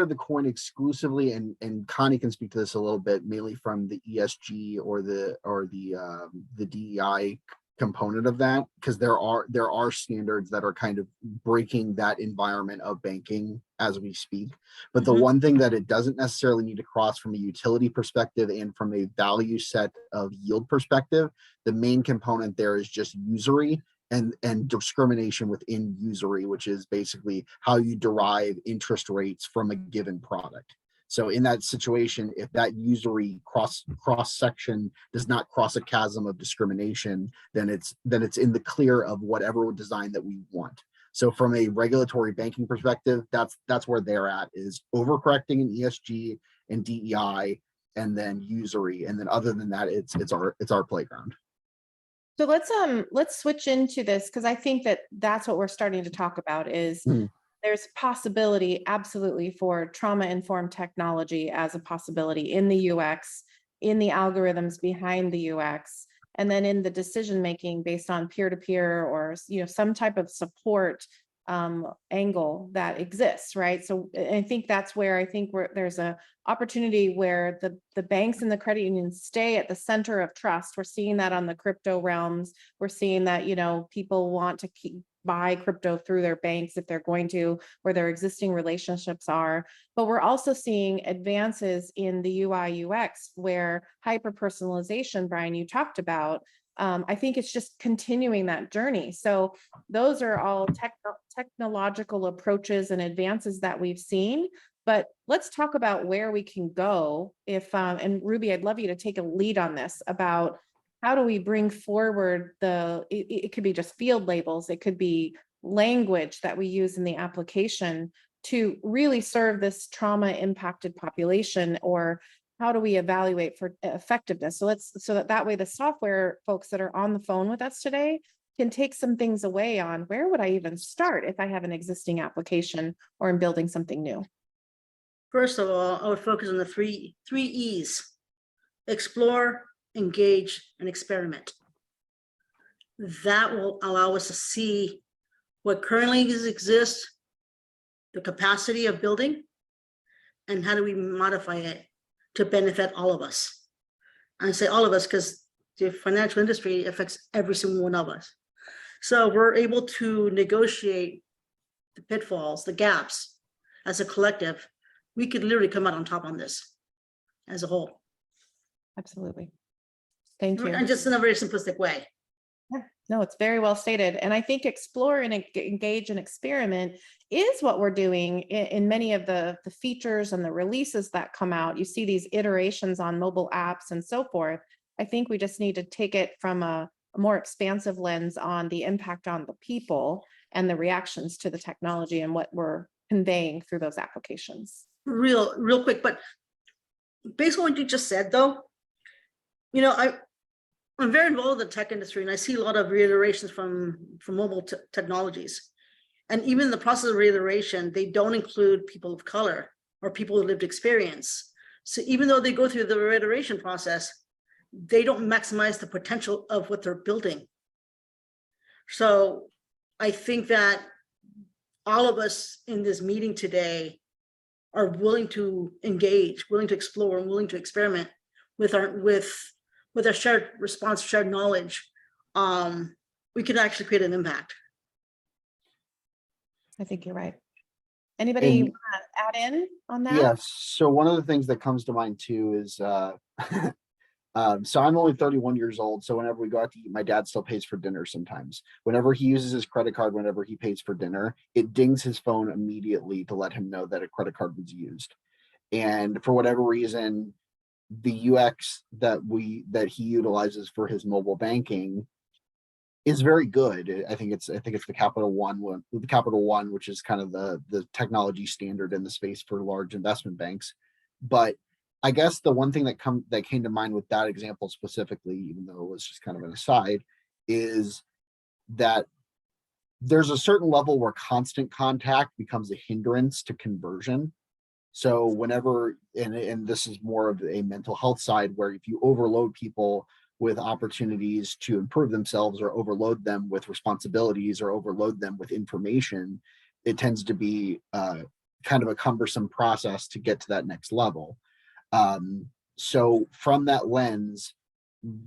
of the coin, exclusively, and Connie can speak to this a little bit, mainly from the ESG or the DEI component of that, because there are standards that are kind of breaking that environment of banking as we speak. But the one thing that it doesn't necessarily need to cross from a utility perspective and from a value set of yield perspective, the main component there is just usury and discrimination within usury, which is basically how you derive interest rates from a given product. So in that situation, if that usury cross section does not cross a chasm of discrimination, then it's in the clear of whatever design that we want. So from a regulatory banking perspective, that's where they're at, is overcorrecting in ESG and DEI, and then usury, and then other than that, it's our playground. So let's switch into this, because I think that's what we're starting to talk about is there's possibility absolutely for trauma-informed technology as a possibility in the UX, in the algorithms behind the UX, and then in the decision-making based on peer-to-peer or some type of support angle that exists, right? So I think that's where there's a opportunity where the banks and the credit unions stay at the center of trust. We're seeing that on the crypto realms. We're seeing that, people want to buy crypto through their banks if they're going to, where their existing relationships are. But we're also seeing advances in the UI UX where hyper-personalization, Brian, you talked about. I think it's just continuing that journey. So those are all technological approaches and advances that we've seen. But let's talk about where we can go if, and Ruby, I'd love you to take a lead on this about how do we bring forward it could be just field labels, it could be language that we use in the application to really serve this trauma impacted population, or how do we evaluate for effectiveness? So that way the software folks that are on the phone with us today can take some things away on where would I even start if I have an existing application or I'm building something new. First of all, I would focus on the three E's: explore, engage, and experiment. That will allow us to see what currently exists, the capacity of building, and how do we modify it to benefit all of us. I say all of us because the financial industry affects every single one of us. So we're able to negotiate the pitfalls, the gaps as a collective. We could literally come out on top on this as a whole. Absolutely. Thank you. And just in a very simplistic way. No, it's very well stated. And I think explore and engage and experiment is what we're doing in many of the features and the releases that come out. You see these iterations on mobile apps and so forth. I think we just need to take it from a more expansive lens on the impact on the people and the reactions to the technology and what we're conveying through those applications. Real quick, but based on what you just said, though, you know, I'm very involved in the tech industry, and I see a lot of reiterations from mobile technologies. And even in the process of reiteration, they don't include people of color or people with lived experience. So even though they go through the reiteration process, they don't maximize the potential of what they're building. So I think that all of us in this meeting today are willing to engage, willing to explore, and willing to experiment with our shared response, shared knowledge. We can actually create an impact. I think you're right. Anybody want to add in on that? Yeah, so one of the things that comes to mind too is so I'm only 31 years old. So whenever we go out to eat, my dad still pays for dinner sometimes. Whenever he uses his credit card, whenever he pays for dinner, it dings his phone immediately to let him know that a credit card was used. And for whatever reason, the UX that he utilizes for his mobile banking is very good. I think it's the Capital One, which is kind of the technology standard in the space for large investment banks. But I guess the one thing that came to mind with that example specifically, even though it was just kind of an aside, is that there's a certain level where constant contact becomes a hindrance to conversion. So whenever, and this is more of a mental health side, where if you overload people with opportunities to improve themselves, or overload them with responsibilities, or overload them with information, it tends to be kind of a cumbersome process to get to that next level. So from that lens,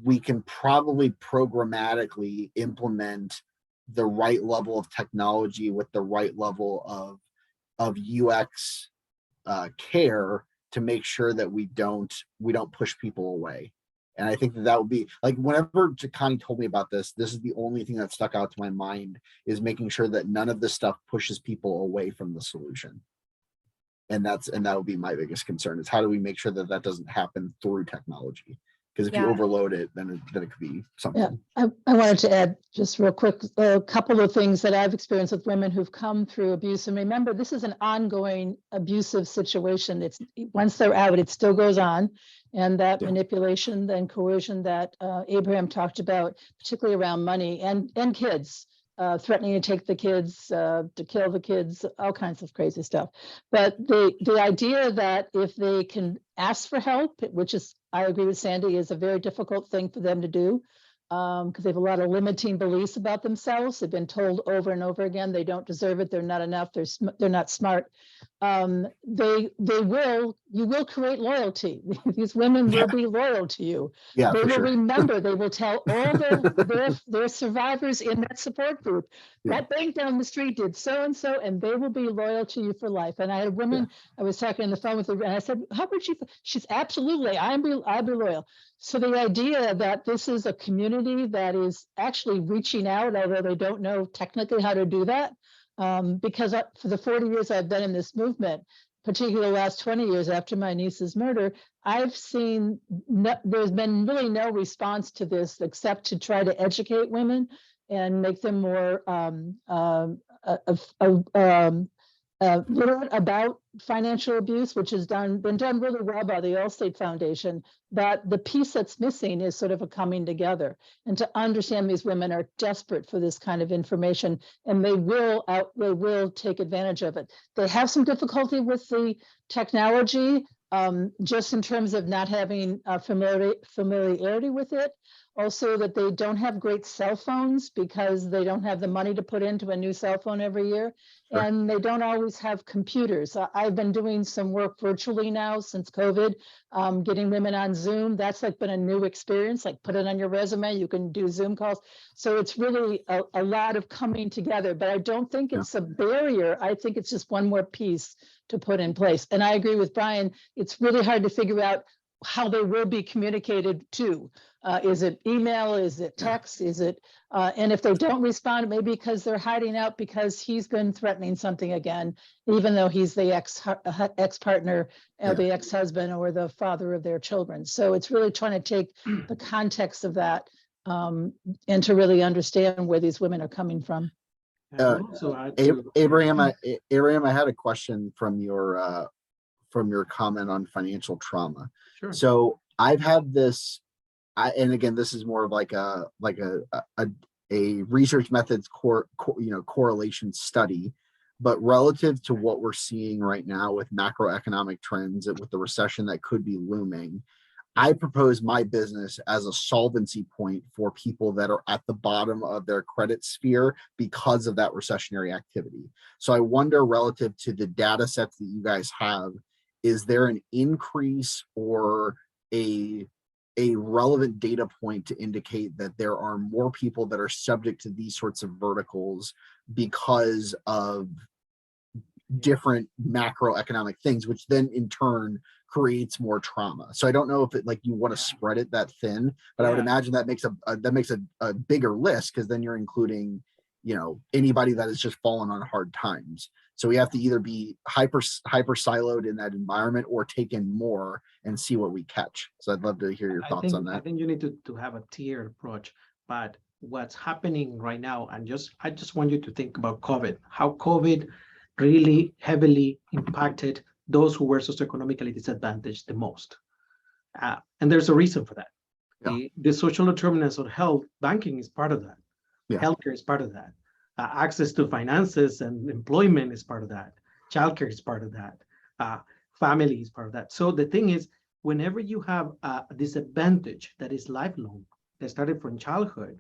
we can probably programmatically implement the right level of technology with the right level of UX care to make sure that we don't push people away. And I think that would be like, whenever Connie told me about this is the only thing that stuck out to my mind, is making sure that none of this stuff pushes people away from the solution. And that would be my biggest concern, is how do we make sure that that doesn't happen through technology? Because if you overload it, then it could be something. Yeah, I wanted to add just real quick a couple of things that I've experienced with women who've come through abuse. And remember, this is an ongoing abusive situation. It's once they're out, it still goes on. And that manipulation and coercion that Abraham talked about, particularly around money and kids, threatening to take the kids, to kill the kids, all kinds of crazy stuff. But the idea that if they can ask for help, which is, I agree with Sandy, is a very difficult thing for them to do. because they have a lot of limiting beliefs about themselves. They've been told over and over again they don't deserve it, they're not enough, they're not smart. You will create loyalty. These women will be loyal to you. Yeah, They for will sure. remember, they will tell all their survivors in that support group, Yeah. that bank down the street did so-and-so, and they will be loyal to you for life. And I had a woman, I was talking on the phone with her, and I said, how would you, she's absolutely, I'll be loyal. So the idea that this is a community that is actually reaching out, although they don't know technically how to do that, because for the 40 years I've been in this movement, particularly the last 20 years after my niece's murder, I've seen there's been really no response to this except to try to educate women and make them more literate about financial abuse, which has been done really well by the Allstate Foundation. But the piece that's missing is sort of a coming together and to understand these women are desperate for this kind of information, and they will take advantage of it. They have some difficulty with the technology, just in terms of not having familiarity with it. Also, that they don't have great cell phones because they don't have the money to put into a new cell phone every year. Sure. And they don't always have computers. I've been doing some work virtually now since COVID, getting women on Zoom. That's like been a new experience, like put it on your resume, you can do Zoom calls. So it's really a lot of coming together, but I don't think it's a barrier. I think it's just one more piece to put in place. And I agree with Brian, it's really hard to figure out how they will be communicated to. Is it email? Is it text? Is it, and if they don't respond, maybe because they're hiding out because he's been threatening something again, even though he's the ex-partner, the ex-husband or the father of their children. So it's really trying to take the context of that and to really understand where these women are coming from. Abraham, I had a question from your comment on financial trauma. Sure. So I've had this, and again, this is more of like a research methods correlation study, but relative to what we're seeing right now with macroeconomic trends and with the recession that could be looming, I propose my business as a solvency point for people that are at the bottom of their credit sphere because of that recessionary activity. So I wonder, relative to the data sets that you guys have, is there an increase or a relevant data point to indicate that there are more people that are subject to these sorts of verticals because of different macroeconomic things, which then in turn creates more trauma? So I don't know if it, like, you want to spread it that thin, but I would imagine that makes a bigger list, because then you're including, anybody that has just fallen on hard times. So we have to either be hyper siloed in that environment or take in more and see what we catch. So I'd love to hear your thoughts on that. I think you need to have a tiered approach. But what's happening right now, and I just want you to think about COVID, how COVID really heavily impacted those who were socioeconomically disadvantaged the most. And there's a reason for that. Yeah. The social determinants of health, banking is part of that. Yeah. Healthcare is part of that. Access to finances and employment is part of that. Childcare is part of that. Family is part of that. So the thing is, whenever you have a disadvantage that is lifelong, that started from childhood,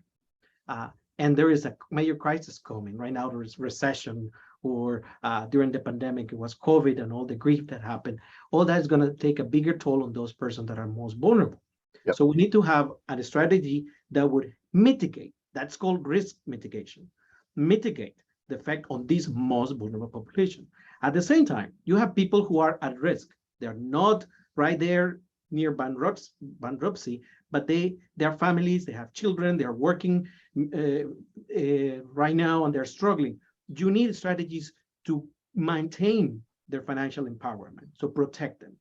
and there is a major crisis coming right now, there is recession, or during the pandemic, it was COVID and all the grief that happened. All that is going to take a bigger toll on those persons that are most vulnerable. Yep. So we need to have a strategy that would mitigate. That's called risk mitigation. Mitigate the effect on this most vulnerable population. At the same time, you have people who are at risk. They're not right there near bankruptcy, but their families, they have children, they're working right now, and they're struggling. You need strategies to maintain their financial empowerment, so protect them.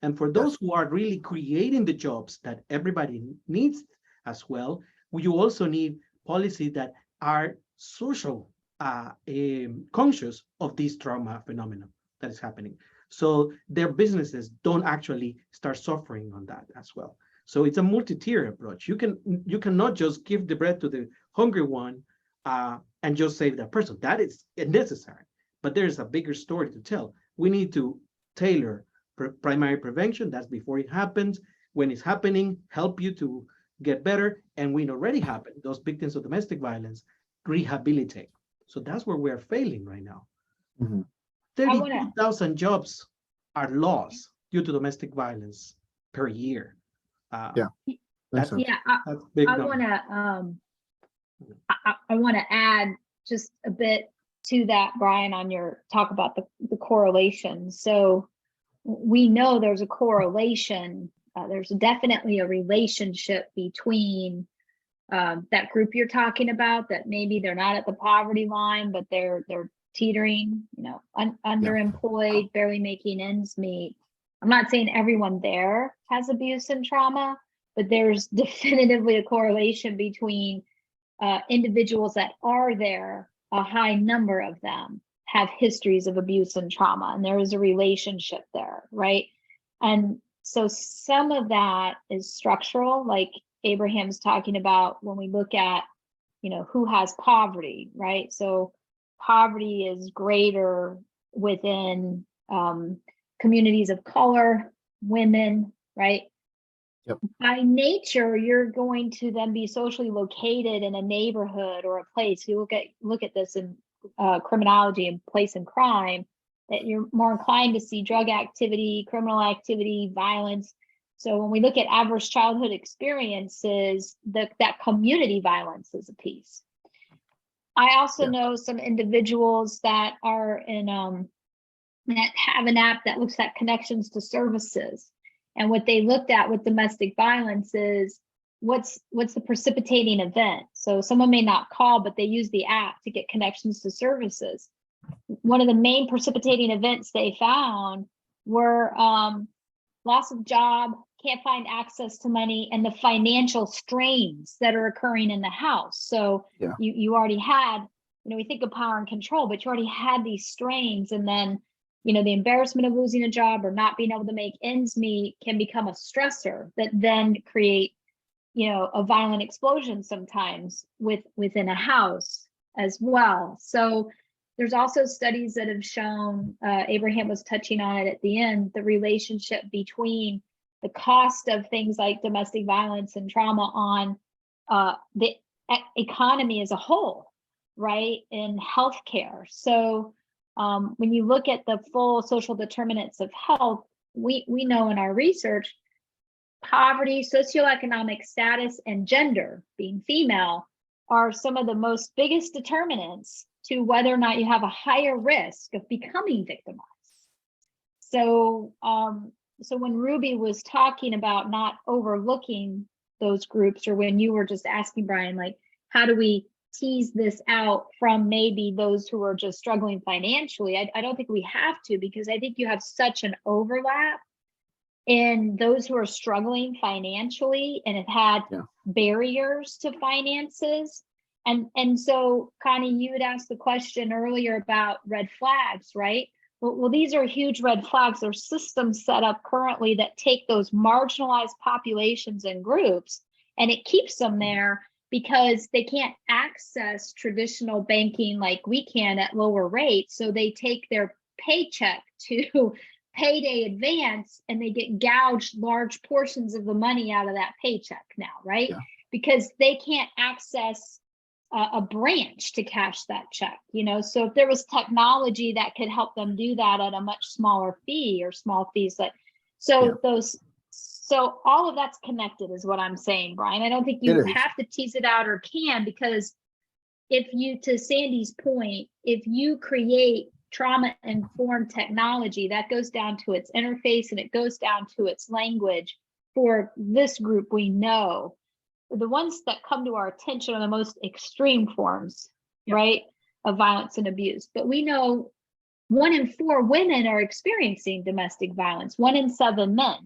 And for those who are really creating the jobs that everybody needs as well, you also need policies that are social conscious of this trauma phenomenon that is happening. So their businesses don't actually start suffering on that as well. So it's a multi-tier approach. You cannot just give the bread to the hungry one and just save that person. That is necessary, but there's a bigger story to tell. We need to tailor primary prevention. That's before it happens. When it's happening, help you get better, and we know already happened, those victims of domestic violence rehabilitate. So that's where we're failing right now. Mhm. 32,000 jobs are lost due to domestic violence per year. Yeah. That's, Yeah, that's big I number. want to add just a bit to that, Brian, on your talk about the correlation. So we know there's a correlation. There's definitely a relationship between that group you're talking about, that maybe they're not at the poverty line, but they're teetering, underemployed, barely making ends meet. I'm not saying everyone there has abuse and trauma, but there's definitively a correlation between individuals that are there. A high number of them have histories of abuse and trauma, and there is a relationship there, right? And so some of that is structural, like Abraham's talking about when we look at, who has poverty, right? So poverty is greater within communities of color, women, right? Yep. By nature, you're going to then be socially located in a neighborhood or a place. You look at this in criminology and place and crime, that you're more inclined to see drug activity, criminal activity, violence. So when we look at adverse childhood experiences, that community violence is a piece. I also know some individuals that are in that have an app that looks at connections to services. And what they looked at with domestic violence is what's the precipitating event. So someone may not call, but they use the app to get connections to services. One of the main precipitating events they found were loss of job, can't find access to money, and the financial strains that are occurring in the house. So you already had, we think of power and control, but you already had these strains, and then the embarrassment of losing a job or not being able to make ends meet can become a stressor that then create, a violent explosion sometimes within a house as well. So there's also studies that have shown, Abraham was touching on it at the end, the relationship between the cost of things like domestic violence and trauma on the economy as a whole, right? In healthcare. So when you look at the full social determinants of health, we know in our research, poverty, socioeconomic status, and gender, being female, are some of the most biggest determinants to whether or not you have a higher risk of becoming victimized. So, so when Ruby was talking about not overlooking those groups, or when you were just asking, Brian, like, how do we tease this out from maybe those who are just struggling financially? I don't think we have to, because I think you have such an overlap in those who are struggling financially and have had barriers to finances. And so, Connie, you had asked the question earlier about red flags, right? Well, these are huge red flags. There's systems set up currently that take those marginalized populations and groups, and it keeps them there because they can't access traditional banking like we can at lower rates. So they take their paycheck to payday advance, and they get gouged large portions of the money out of that paycheck now, right? Because they can't access a branch to cash that check, so if there was technology that could help them do that at a much smaller fee, or small fees, so all of that's connected is what I'm saying, Brian. I don't think you have to tease it out or can, because if you, to Sandy's point, if you create trauma-informed technology, that goes down to its interface and it goes down to its language for this group. We know the ones that come to our attention are the most extreme forms, right, of violence and abuse. But we know 1 in 4 women are experiencing domestic violence, 1 in 7 men.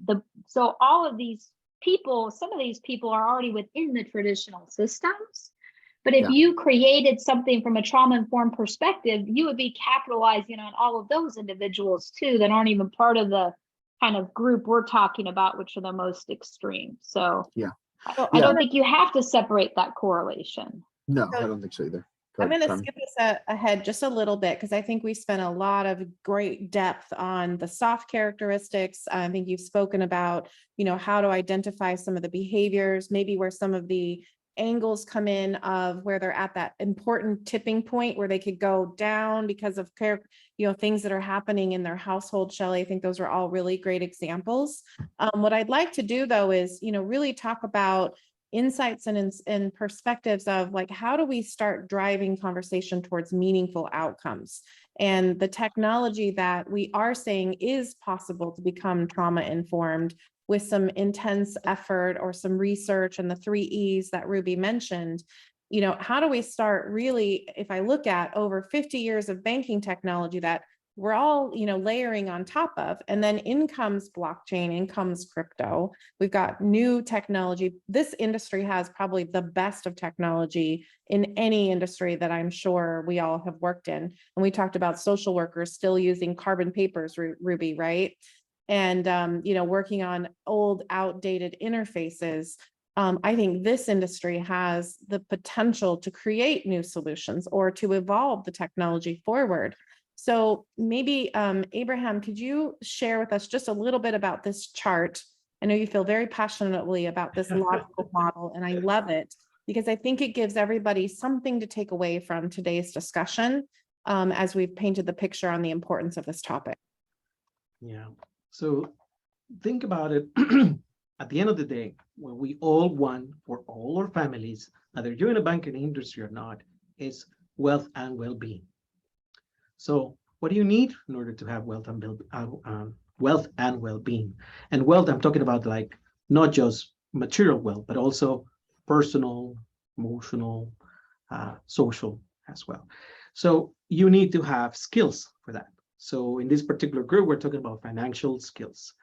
So all of these people, some of these people are already within the traditional systems. But if you created something from a trauma-informed perspective, you would be capitalizing on all of those individuals too that aren't even part of the kind of group we're talking about, which are the most extreme. So I don't think you have to separate that correlation. No, I don't think so either. I'm going to Carmen. skip us ahead just a little bit because I think we spent a lot of great depth on the soft characteristics. I think you've spoken about, how to identify some of the behaviors, maybe where some of the angles come in of where they're at that important tipping point where they could go down because of things that are happening in their household. Shelley, I think those are all really great examples. What I'd like to do though is, really talk about insights and perspectives of like, how do we start driving conversation towards meaningful outcomes? And the technology that we are saying is possible to become trauma informed with some intense effort or some research and the 3 E's that Ruby mentioned. How do we start really, if I look at over 50 years of banking technology that we're all, layering on top of, and then in comes blockchain, in comes crypto. We've got new technology. This industry has probably the best of technology in any industry that I'm sure we all have worked in. And we talked about social workers still using carbon papers, Ruby, right? And, working on old, outdated interfaces. I think this industry has the potential to create new solutions or to evolve the technology forward. So maybe, Abraham, could you share with us just a little bit about this chart? I know you feel very passionately about this logical model, and I love it because I think it gives everybody something to take away from today's discussion as we've painted the picture on the importance of this topic. Yeah. So think about it. At the end of the day, what we all want for all our families, whether you're in a banking industry or not, is wealth and well-being. So what do you need in order to have wealth and well-being? And wealth, I'm talking about like not just material wealth, but also personal, emotional, social as well. So you need to have skills for that. So in this particular group, we're talking about financial skills.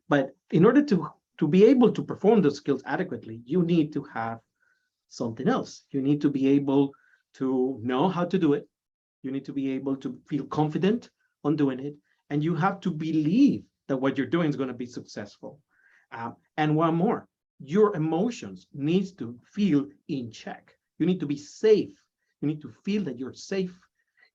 But in order to be able to perform those skills adequately, you need to have something else. You need to be able to know how to do it. You need to be able to feel confident on doing it. And you have to believe that what you're doing is going to be successful. And one more, your emotions needs to feel in check. You need to be safe. You need to feel that you're safe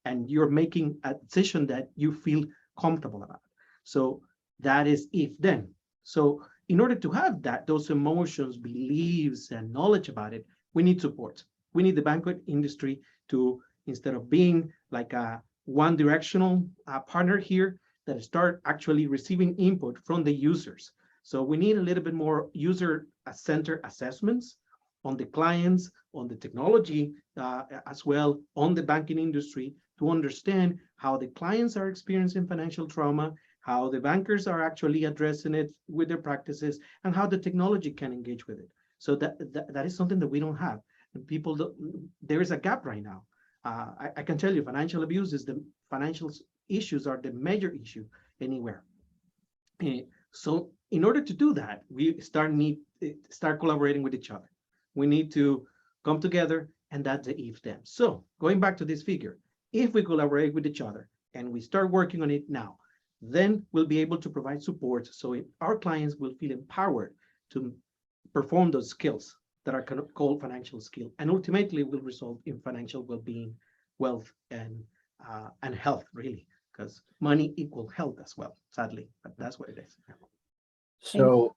and you're making a decision that you feel comfortable about. So that is if then. So in order to have that, those emotions, beliefs, and knowledge about it, we need support. We need the banking industry to, instead of being like a one-directional partner here, that start actually receiving input from the users. So we need a little bit more user-centered assessments on the clients, on the technology, as well on the banking industry, to understand how the clients are experiencing financial trauma, how the bankers are actually addressing it with their practices, and how the technology can engage with it. So that is something that we don't have. And there is a gap right now. I can tell you, financial abuse is financial issues are the major issue anywhere. So in order to do that, we start collaborating with each other. We need to come together, and that's the if then. So going back to this figure, if we collaborate with each other and we start working on it now, then we'll be able to provide support so our clients will feel empowered to perform those skills that are called financial skill, and ultimately will result in financial well-being, wealth, and health, really, because money equals health as well, sadly, but that's what it is. So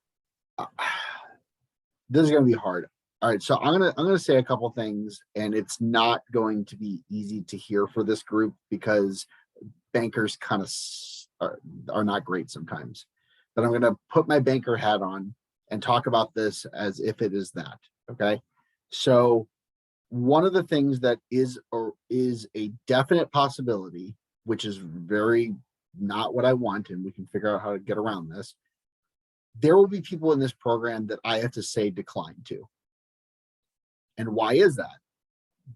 this is going to be hard. All right, so I'm gonna say a couple things, and it's not going to be easy to hear for this group because bankers kind of are not great sometimes. But I'm going to put my banker hat on and talk about this as if it is that. Okay, so one of the things that is a definite possibility, which is very not what I want, and we can figure out how to get around this. There will be people in this program that I have to say decline to. And why is that?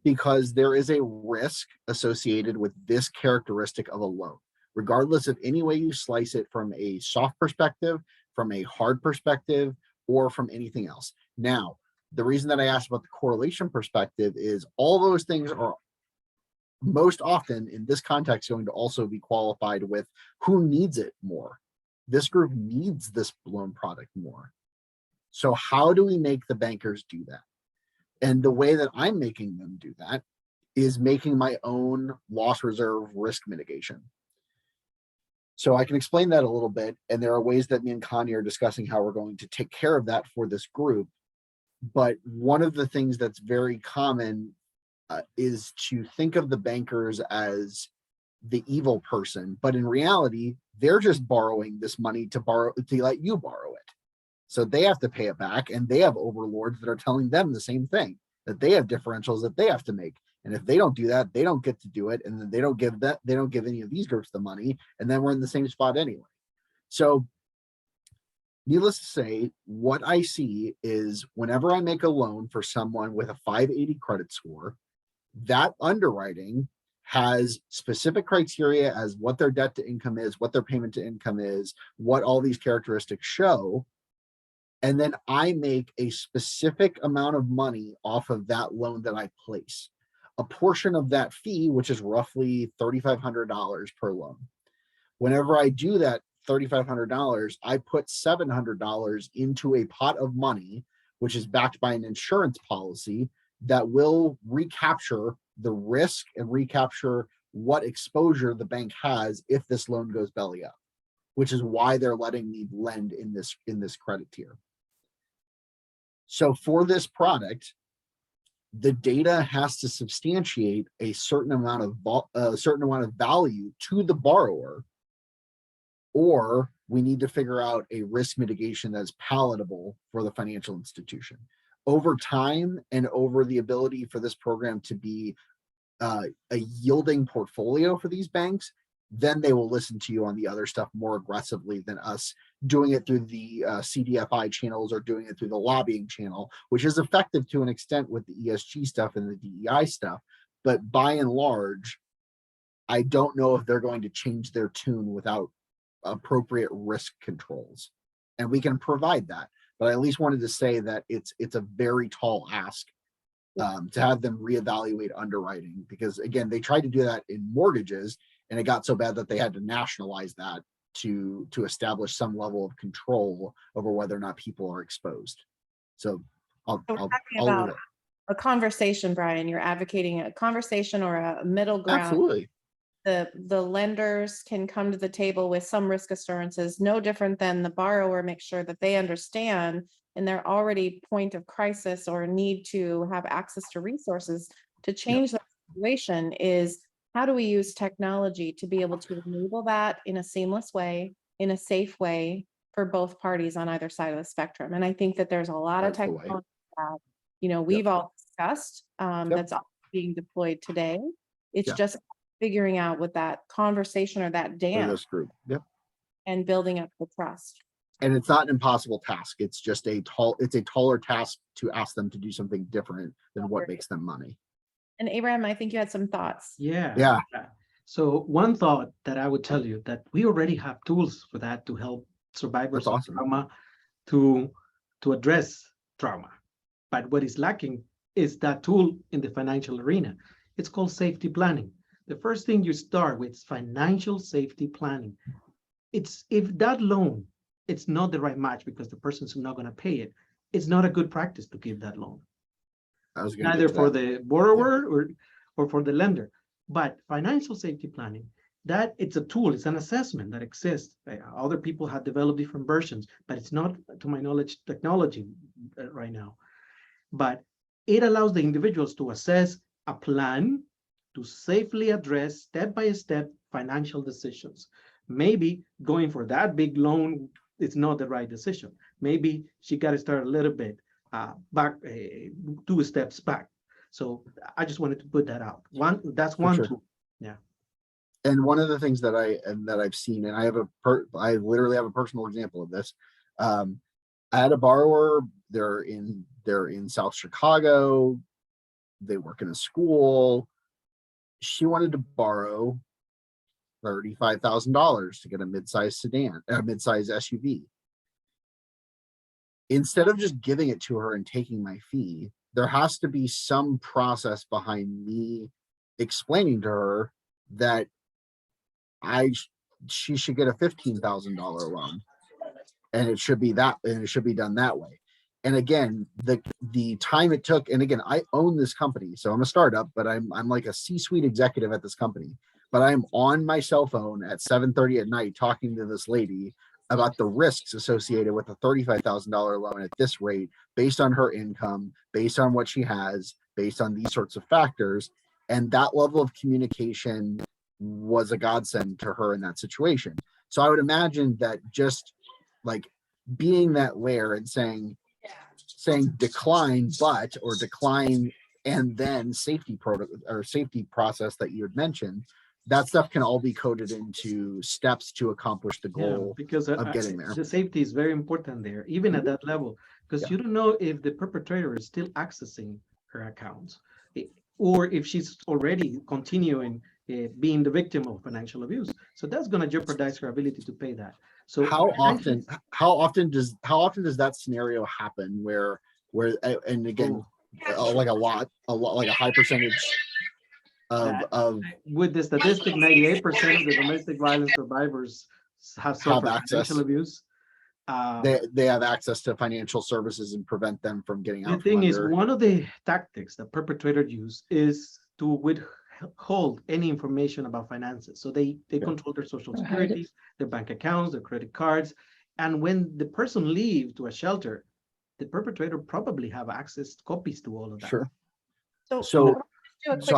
Because there is a risk associated with this characteristic of a loan, regardless of any way you slice it, from a soft perspective, from a hard perspective, or from anything else. Now, the reason that I asked about the correlation perspective is all those things are most often in this context going to also be qualified with who needs it more. This group needs this loan product more. So how do we make the bankers do that? And the way that I'm making them do that is making my own loss reserve risk mitigation. So I can explain that a little bit. And there are ways that me and Connie are discussing how we're going to take care of that for this group. But one of the things that's very common is to think of the bankers as the evil person, but in reality, they're just borrowing this money to let you borrow it. So they have to pay it back, and they have overlords that are telling them the same thing, that they have differentials that they have to make. And if they don't do that, they don't get to do it. And then they don't give any of these groups the money. And then we're in the same spot anyway. So needless to say, what I see is whenever I make a loan for someone with a 580 credit score, that underwriting has specific criteria as what their debt to income is, what their payment to income is, what all these characteristics show. And then I make a specific amount of money off of that loan that I place. A portion of that fee, which is roughly $3,500 per loan. Whenever I do that $3,500, I put $700 into a pot of money, which is backed by an insurance policy that will recapture the risk and recapture what exposure the bank has if this loan goes belly up, which is why they're letting me lend in this credit tier. So for this product, the data has to substantiate a certain amount of value to the borrower, or we need to figure out a risk mitigation that's palatable for the financial institution. Over time and over the ability for this program to be a yielding portfolio for these banks, then they will listen to you on the other stuff more aggressively than us doing it through the CDFI channels or doing it through the lobbying channel, which is effective to an extent with the ESG stuff and the DEI stuff. But by and large, I don't know if they're going to change their tune without appropriate risk controls. And we can provide that. But I at least wanted to say that it's a very tall ask to have them reevaluate underwriting, because again, they tried to do that in mortgages and it got so bad that they had to nationalize that to establish some level of control over whether or not people are exposed. So We're talking about a conversation, Brian. You're advocating a conversation or a middle ground. Absolutely. The lenders can come to the table with some risk assurances, no different than the borrower makes sure that they understand in their already point of crisis or need to have access to resources to change the situation is how do we use technology to be able to enable that in a seamless way, in a safe way for both parties on either side of the spectrum. And I think that there's a lot of technology that, we've all discussed that's being deployed today. It's just figuring out with that conversation or that dance group. and building up the trust. And it's not an impossible task. It's just a taller task to ask them to do something different than what makes them money. And Abraham, I think you had some thoughts. Yeah. So one thought that I would tell you that we already have tools for that to help survivors of trauma to address trauma. But what is lacking is that tool in the financial arena. It's called safety planning. The first thing you start with is financial safety planning. It's if that loan, it's not the right match because the person's not going to pay it, it's not a good practice to give that loan. Neither for the borrower or for the lender. But financial safety planning, that it's a tool, it's an assessment that exists. Other people have developed different versions, but it's not, to my knowledge, technology right now. But it allows the individuals to assess a plan to safely address step-by-step financial decisions. Maybe going for that big loan is not the right decision. Maybe she got to start a little bit back, 2 steps back. So I just wanted to put that out. That's one tool. Yeah. And one of the things that I've seen, and I literally have a personal example of this. I had a borrower. They're in South Chicago. They work in a school. She wanted to borrow $35,000 to get a mid-size sedan, a mid-size SUV. Instead of just giving it to her and taking my fee, there has to be some process behind me explaining to her that she should get a $15,000 loan, and it should be done that way. And again, the time it took, and again, I own this company, so I'm a startup, but I'm like a C-suite executive at this company. But I'm on my cell phone at 7:30 at night talking to this lady about the risks associated with a $35,000 loan at this rate, based on her income, based on what she has, based on these sorts of factors. And that level of communication was a godsend to her in that situation. So I would imagine that just like being that layer and saying decline, but, or decline and then safety protocol or safety process that you had mentioned, that stuff can all be coded into steps to accomplish the Yeah, goal because of getting there. the safety is very important there, even at that level, because Yeah. you don't know if the perpetrator is still accessing her accounts, or if she's already continuing being the victim of financial abuse. So that's going to jeopardize her ability to pay that. So how often does that scenario happen where and again, like a lot, like a high percentage of with the statistic, 98% of the domestic violence survivors have suffered access. financial abuse. They have access to financial services and prevent them from getting The out thing from is, under. one of the tactics that perpetrators use is to withhold any information about finances. So they control their social security, their bank accounts, their credit cards. And when the person leaves to a shelter, the perpetrator probably have access copies to all of that. Sure. So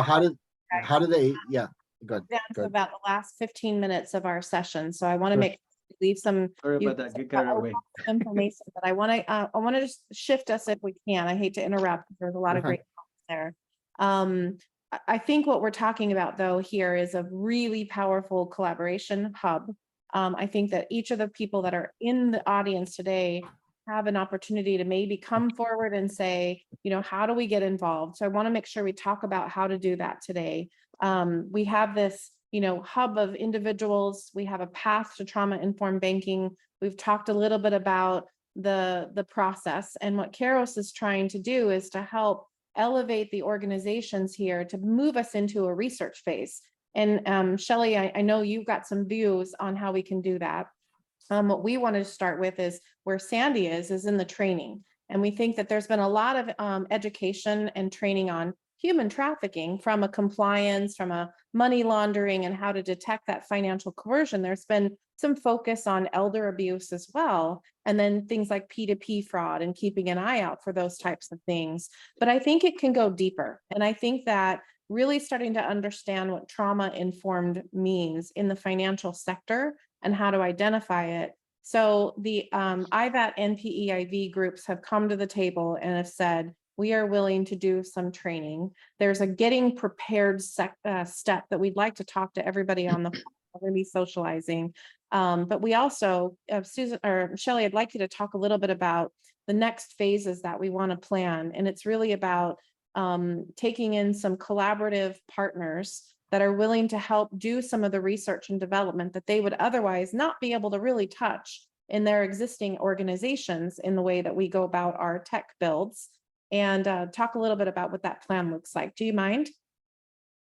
how do they, yeah, go down to ahead. about the last 15 minutes of our session. So I want to Sure. make leave some Sorry about that, get carried away. information, but I want to just shift us if we can. I hate to interrupt. There's a lot of great thoughts there. I think what we're talking about though here is a really powerful collaboration hub. I think that each of the people that are in the audience today have an opportunity to maybe come forward and say, you know, how do we get involved? So I want to make sure we talk about how to do that today. We have this, you know, hub of individuals. We have a path to trauma-informed banking. We've talked a little bit about the process, and what Kairos is trying to do is to help elevate the organizations here to move us into a research phase. And Shelley, I know you've got some views on how we can do that. What we want to start with is where Sandy is in the training. And we think that there's been a lot of education and training on human trafficking, from a compliance, from a money laundering, and how to detect that financial coercion. There's been some focus on elder abuse as well, and then things like P2P fraud and keeping an eye out for those types of things. But I think it can go deeper. And I think that really starting to understand what trauma-informed means in the financial sector and how to identify it. So the IVAT and PEIV groups have come to the table and have said, we are willing to do some training. There's a getting prepared step that we'd like to talk to everybody on the phone. We're going to be socializing. But we also, Susan or Shelley, I'd like you to talk a little bit about the next phases that we want to plan. And it's really about taking in some collaborative partners that are willing to help do some of the research and development that they would otherwise not be able to really touch in their existing organizations in the way that we go about our tech builds, and talk a little bit about what that plan looks like. Do you mind?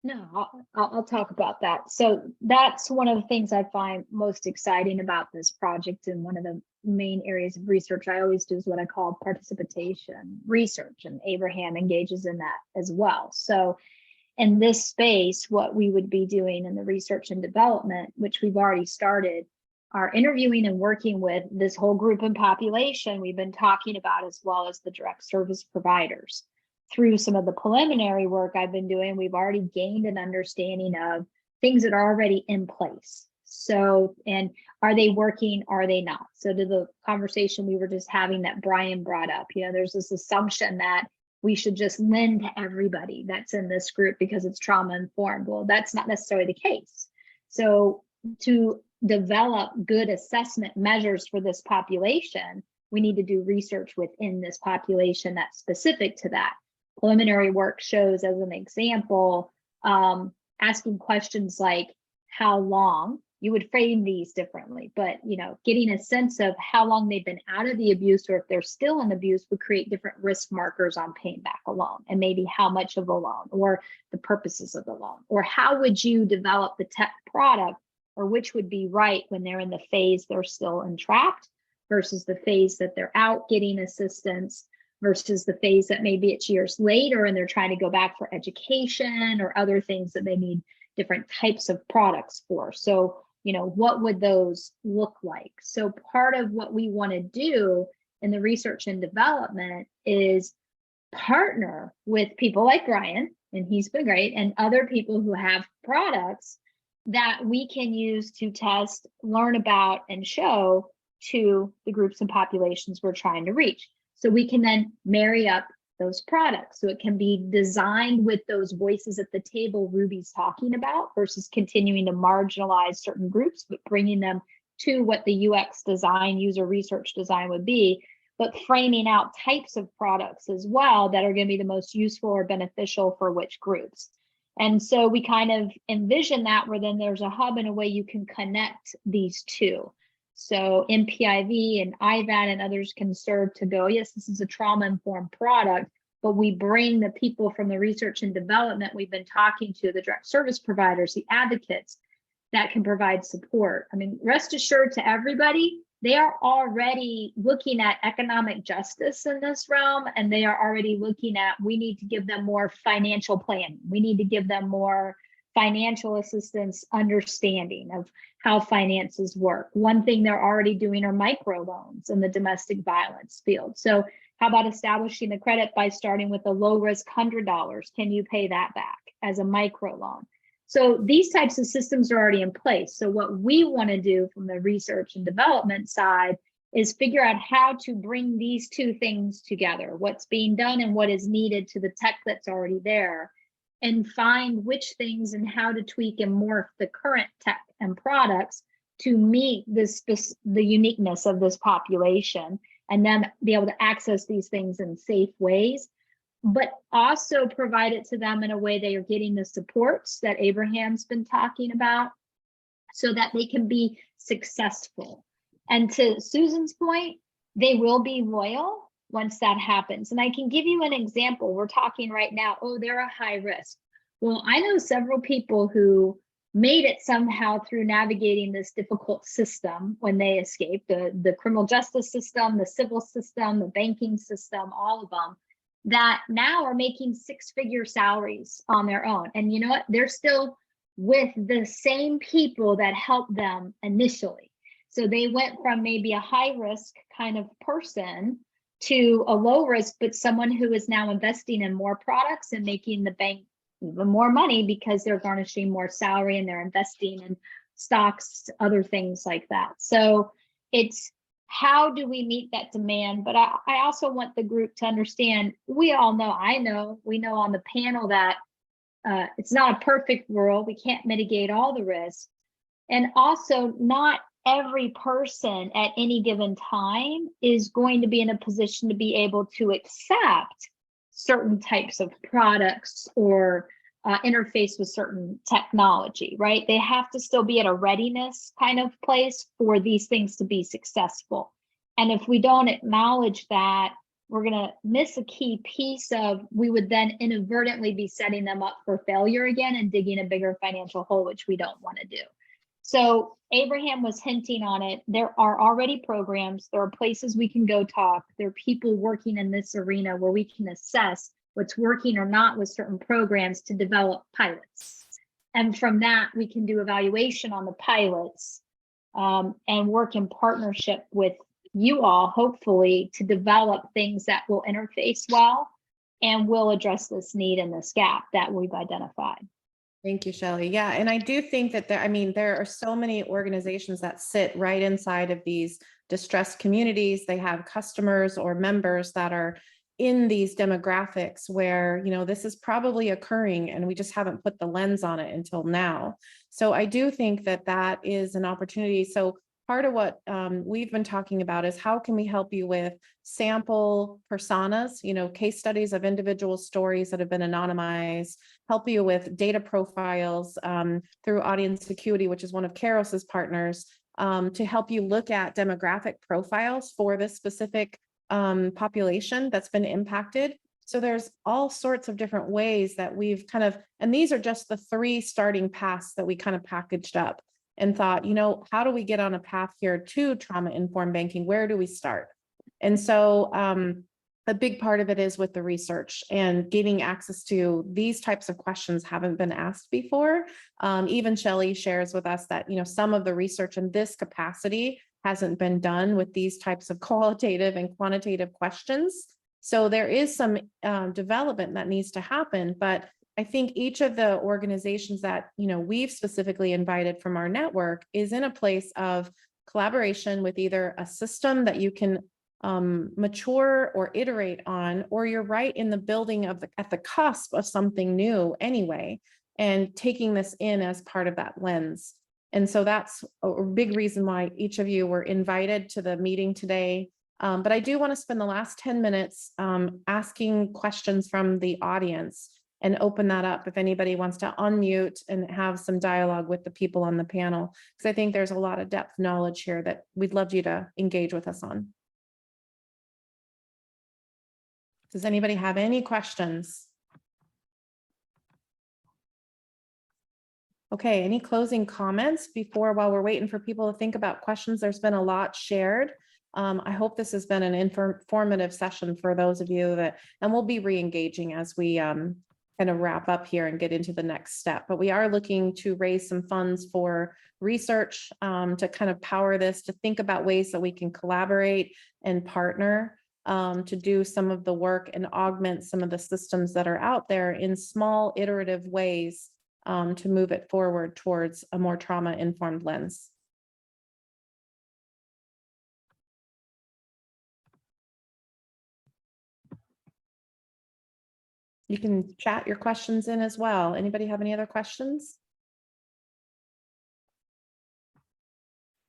No, I'll talk about that. So that's one of the things I find most exciting about this project, and one of the main areas of research I always do is what I call participation research, and Abraham engages in that as well. So in this space, what we would be doing in the research and development, which we've already started, are interviewing and working with this whole group and population we've been talking about, as well as the direct service providers. Through some of the preliminary work I've been doing, we've already gained an understanding of things that are already in place. So, and are they working? Are they not? So to the conversation we were just having that Brian brought up, you know, there's this assumption that we should just lend to everybody that's in this group because it's trauma informed. Well, that's not necessarily the case. So to develop good assessment measures for this population, we need to do research within this population that's specific to that. Preliminary work shows, as an example, asking questions like how long. You would frame these differently, but you know, getting a sense of how long they've been out of the abuse, or if they're still in abuse, would create different risk markers on paying back a loan, and maybe how much of a loan, or the purposes of the loan, or how would you develop the tech product, or which would be right when they're in the phase they're still entrapped versus the phase that they're out getting assistance versus the phase that maybe it's years later and they're trying to go back for education or other things that they need different types of products for. So, you know, what would those look like? So part of what we want to do in the research and development is partner with people like Brian, and he's been great, and other people who have products that we can use to test, learn about, and show to the groups and populations we're trying to reach. So we can then marry up those products. So it can be designed with those voices at the table Ruby's talking about versus continuing to marginalize certain groups, but bringing them to what the UX design, user research design would be, but framing out types of products as well that are going to be the most useful or beneficial for which groups. And so we kind of envision that where then there's a hub and a way you can connect these two. So MPIV and IVAD and others can serve to go, yes, this is a trauma-informed product, but we bring the people from the research and development we've been talking to, the direct service providers, the advocates that can provide support. I mean, rest assured to everybody, they are already looking at economic justice in this realm, and they are already looking at, we need to give them more financial planning. We need to give them more financial assistance, understanding of how finances work. One thing they're already doing are microloans in the domestic violence field. So how about establishing the credit by starting with a low risk $100? Can you pay that back as a microloan? So these types of systems are already in place. So what we want to do from the research and development side is figure out how to bring these two things together, what's being done and what is needed to the tech that's already there, and find which things and how to tweak and morph the current tech and products to meet this, the uniqueness of this population, and then be able to access these things in safe ways, but also provide it to them in a way they are getting the supports that Abraham's been talking about so that they can be successful. And to Susan's point, they will be loyal once that happens. And I can give you an example. We're talking right now, oh, they're a high risk. Well, I know several people who made it somehow through navigating this difficult system when they escaped, the criminal justice system, the civil system, the banking system, all of them, that now are making six-figure salaries on their own. And you know what? They're still with the same people that helped them initially. So they went from maybe a high-risk kind of person to a low risk, but someone who is now investing in more products and making the bank even more money because they're garnishing more salary and they're investing in stocks, other things like that. So it's how do we meet that demand? But I also want the group to understand, we all know, we know on the panel that it's not a perfect world. We can't mitigate all the risks. And also not every person at any given time is going to be in a position to be able to accept certain types of products or interface with certain technology, right? They have to still be at a readiness kind of place for these things to be successful. And if we don't acknowledge that, we're going to miss a key piece of, we would then inadvertently be setting them up for failure again and digging a bigger financial hole, which we don't want to do. So Abraham was hinting on it. There are already programs. There are places we can go talk. There are people working in this arena where we can assess what's working or not with certain programs to develop pilots. And from that, we can do evaluation on the pilots and work in partnership with you all, hopefully, to develop things that will interface well and will address this need and this gap that we've identified. Thank you, Shelley. Yeah, and I do think that there are so many organizations that sit right inside of these distressed communities. They have customers or members that are in these demographics where, you know, this is probably occurring and we just haven't put the lens on it until now. So I do think that that is an opportunity. So part of what we've been talking about is how can we help you with sample personas, you know, case studies of individual stories that have been anonymized, help you with data profiles through Audience Acuity, which is one of Karos's partners, to help you look at demographic profiles for this specific population that's been impacted. So there's all sorts of different ways that we've kind of, and these are just the 3 starting paths that we kind of packaged up. and thought, you know, how do we get on a path here to trauma-informed banking? Where do we start? And so a big part of it is with the research and getting access to these types of questions haven't been asked before. Even Shelley shares with us that, you know, some of the research in this capacity hasn't been done with these types of qualitative and quantitative questions. So there is some development that needs to happen, but I think each of the organizations that, you know, we've specifically invited from our network is in a place of collaboration with either a system that you can mature or iterate on, or you're right in the building of at the cusp of something new anyway, and taking this in as part of that lens. And so that's a big reason why each of you were invited to the meeting today. But I do want to spend the last 10 minutes asking questions from the audience and open that up if anybody wants to unmute and have some dialogue with the people on the panel, because I think there's a lot of depth knowledge here that we'd love you to engage with us on. Does anybody have any questions? Okay, any closing comments while we're waiting for people to think about questions? There's been a lot shared. I hope this has been an informative session for those of you and we'll be re-engaging as we kind of wrap up here and get into the next step. But we are looking to raise some funds for research to kind of power this, to think about ways that we can collaborate and partner to do some of the work and augment some of the systems that are out there in small iterative ways to move it forward towards a more trauma-informed lens. You can chat your questions in as well. Anybody have any other questions?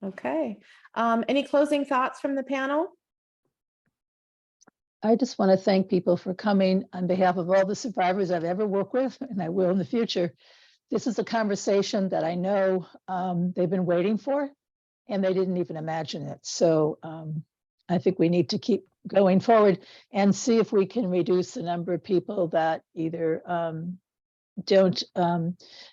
Okay. Any closing thoughts from the panel? I just want to thank people for coming on behalf of all the survivors I've ever worked with, and I will in the future. This is a conversation that I know they've been waiting for, and they didn't even imagine it. So I think we need to keep going forward and see if we can reduce the number of people that either don't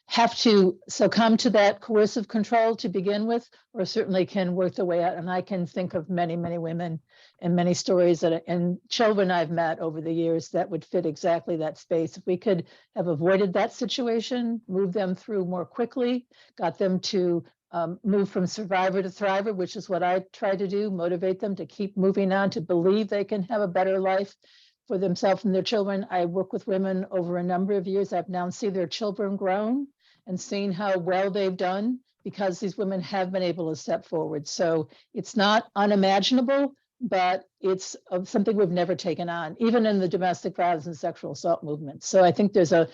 have to succumb to that coercive control to begin with, or certainly can work their way out. And I can think of many, many women and many stories and children I've met over the years that would fit exactly that space. If we could have avoided that situation, move them through more quickly, got them to move from survivor to thriver, which is what I try to do, motivate them to keep moving on, to believe they can have a better life for themselves and their children. I work with women over a number of years. I've now seen their children grown and seen how well they've done because these women have been able to step forward. So it's not unimaginable, but it's something we've never taken on, even in the domestic violence and sexual assault movement. So I think there's a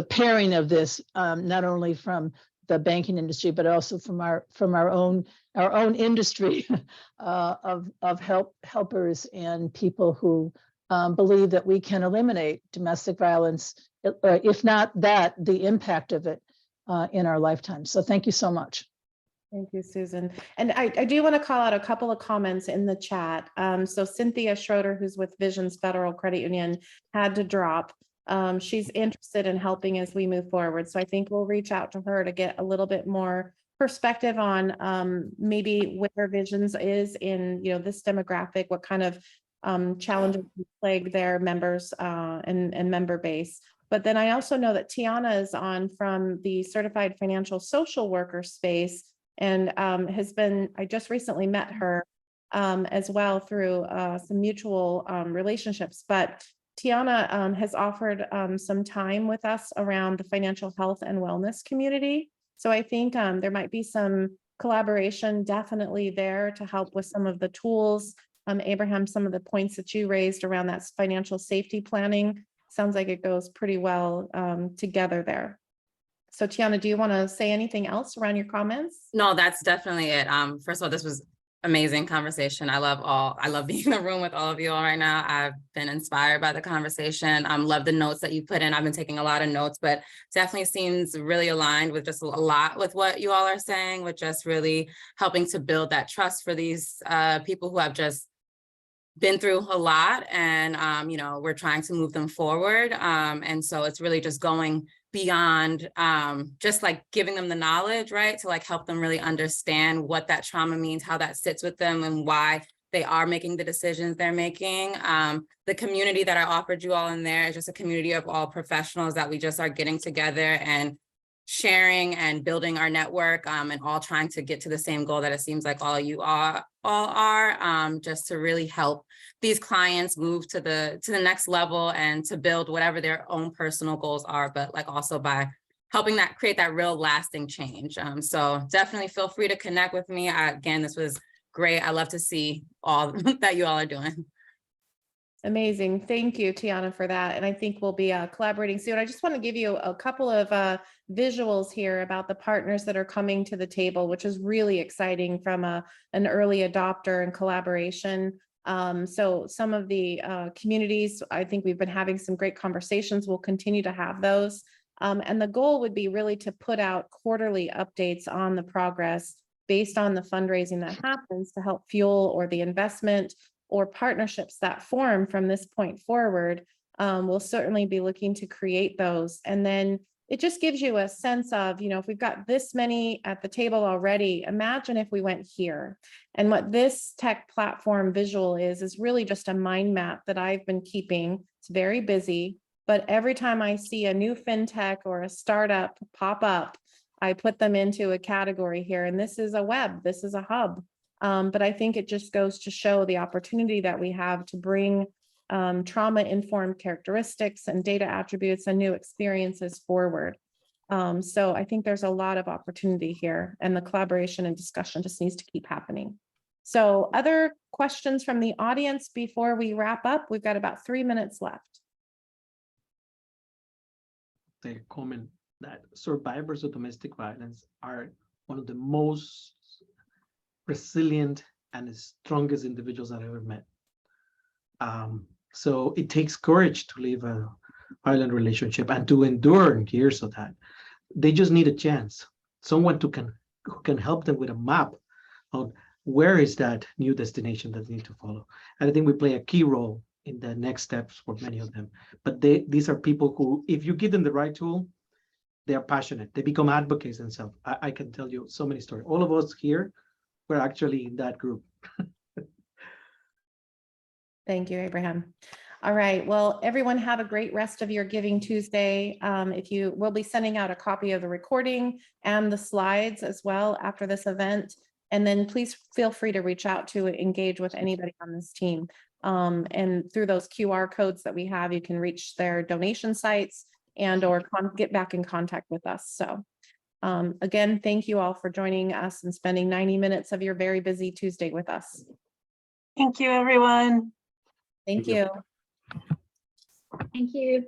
pairing of this, not only from the banking industry, but also from our own industry of helpers and people who believe that we can eliminate domestic violence, if not that, the impact of it in our lifetime. So thank you so much. Thank you, Susan. And I do want to call out a couple of comments in the chat. So Cynthia Schroeder, who's with Visions Federal Credit Union, had to drop. She's interested in helping as we move forward. So I think we'll reach out to her to get a little bit more perspective on maybe where Visions is in this demographic, what kind of challenges plague their members and member base. But then I also know that Tiana is on from the Certified Financial Social Worker space and I just recently met her as well through some mutual relationships. But Tiana has offered some time with us around the financial health and wellness community. So I think there might be some collaboration definitely there to help with some of the tools. Abraham, some of the points that you raised around that financial safety planning, sounds like it goes pretty well together there. So Tiana, do you want to say anything else around your comments? No, that's definitely it. First of all, this was amazing conversation. I love being in the room with all of you all right now. I've been inspired by the conversation. Love the notes that you put in. I've been taking a lot of notes, but definitely seems really aligned with just a lot with what you all are saying, with just really helping to build that trust for these people who have just been through a lot, and we're trying to move them forward. And so it's really just going beyond just like giving them the knowledge, right? To like help them really understand what that trauma means, how that sits with them, and why they are making the decisions they're making. The community that I offered you all in there is just a community of all professionals that we just are getting together and sharing and building our network, and all trying to get to the same goal that it seems like all of you all are, just to really help these clients move to the next level and to build whatever their own personal goals are, but like also by helping that create that real lasting change. So definitely feel free to connect with me. Again, this was great. I love to see all that you all are doing. Amazing. Thank you, Tiana, for that. And I think we'll be collaborating soon. I just want to give you a couple of visuals here about the partners that are coming to the table, which is really exciting from an early adopter and collaboration. So some of the communities, I think we've been having some great conversations. We'll continue to have those. And the goal would be really to put out quarterly updates on the progress based on the fundraising that happens to help fuel or the investment or partnerships that form from this point forward. We'll certainly be looking to create those. And then it just gives you a sense of, if we've got this many at the table already, imagine if we went here. And what this tech platform visual is really just a mind map that I've been keeping. It's very busy, but every time I see a new fintech or a startup pop up, I put them into a category here. And this is a web, this is a hub. But I think it just goes to show the opportunity that we have to bring trauma-informed characteristics and data attributes and new experiences forward. So I think there's a lot of opportunity here, and the collaboration and discussion just needs to keep happening. So other questions from the audience before we wrap up? We've got about 3 minutes left. The comment that survivors of domestic violence are one of the most resilient and strongest individuals I've ever met. So it takes courage to leave a violent relationship and to endure years of that. They just need a chance, someone who can help them with a map of where is that new destination that they need to follow. And I think we play a key role in the next steps for many of them. But these are people who, if you give them the right tool, they are passionate. They become advocates themselves. I can tell you so many stories. All of us here, we're actually in that group. Thank you, Abraham. All right. Well, everyone have a great rest of your Giving Tuesday. We'll be sending out a copy of the recording and the slides as well after this event. And then please feel free to reach out to engage with anybody on this team. And through those QR codes that we have, you can reach their donation sites and or get back in contact with us. So again, thank you all for joining us and spending 90 minutes of your very busy Tuesday with us. Thank you, everyone. Thank you. Thank you.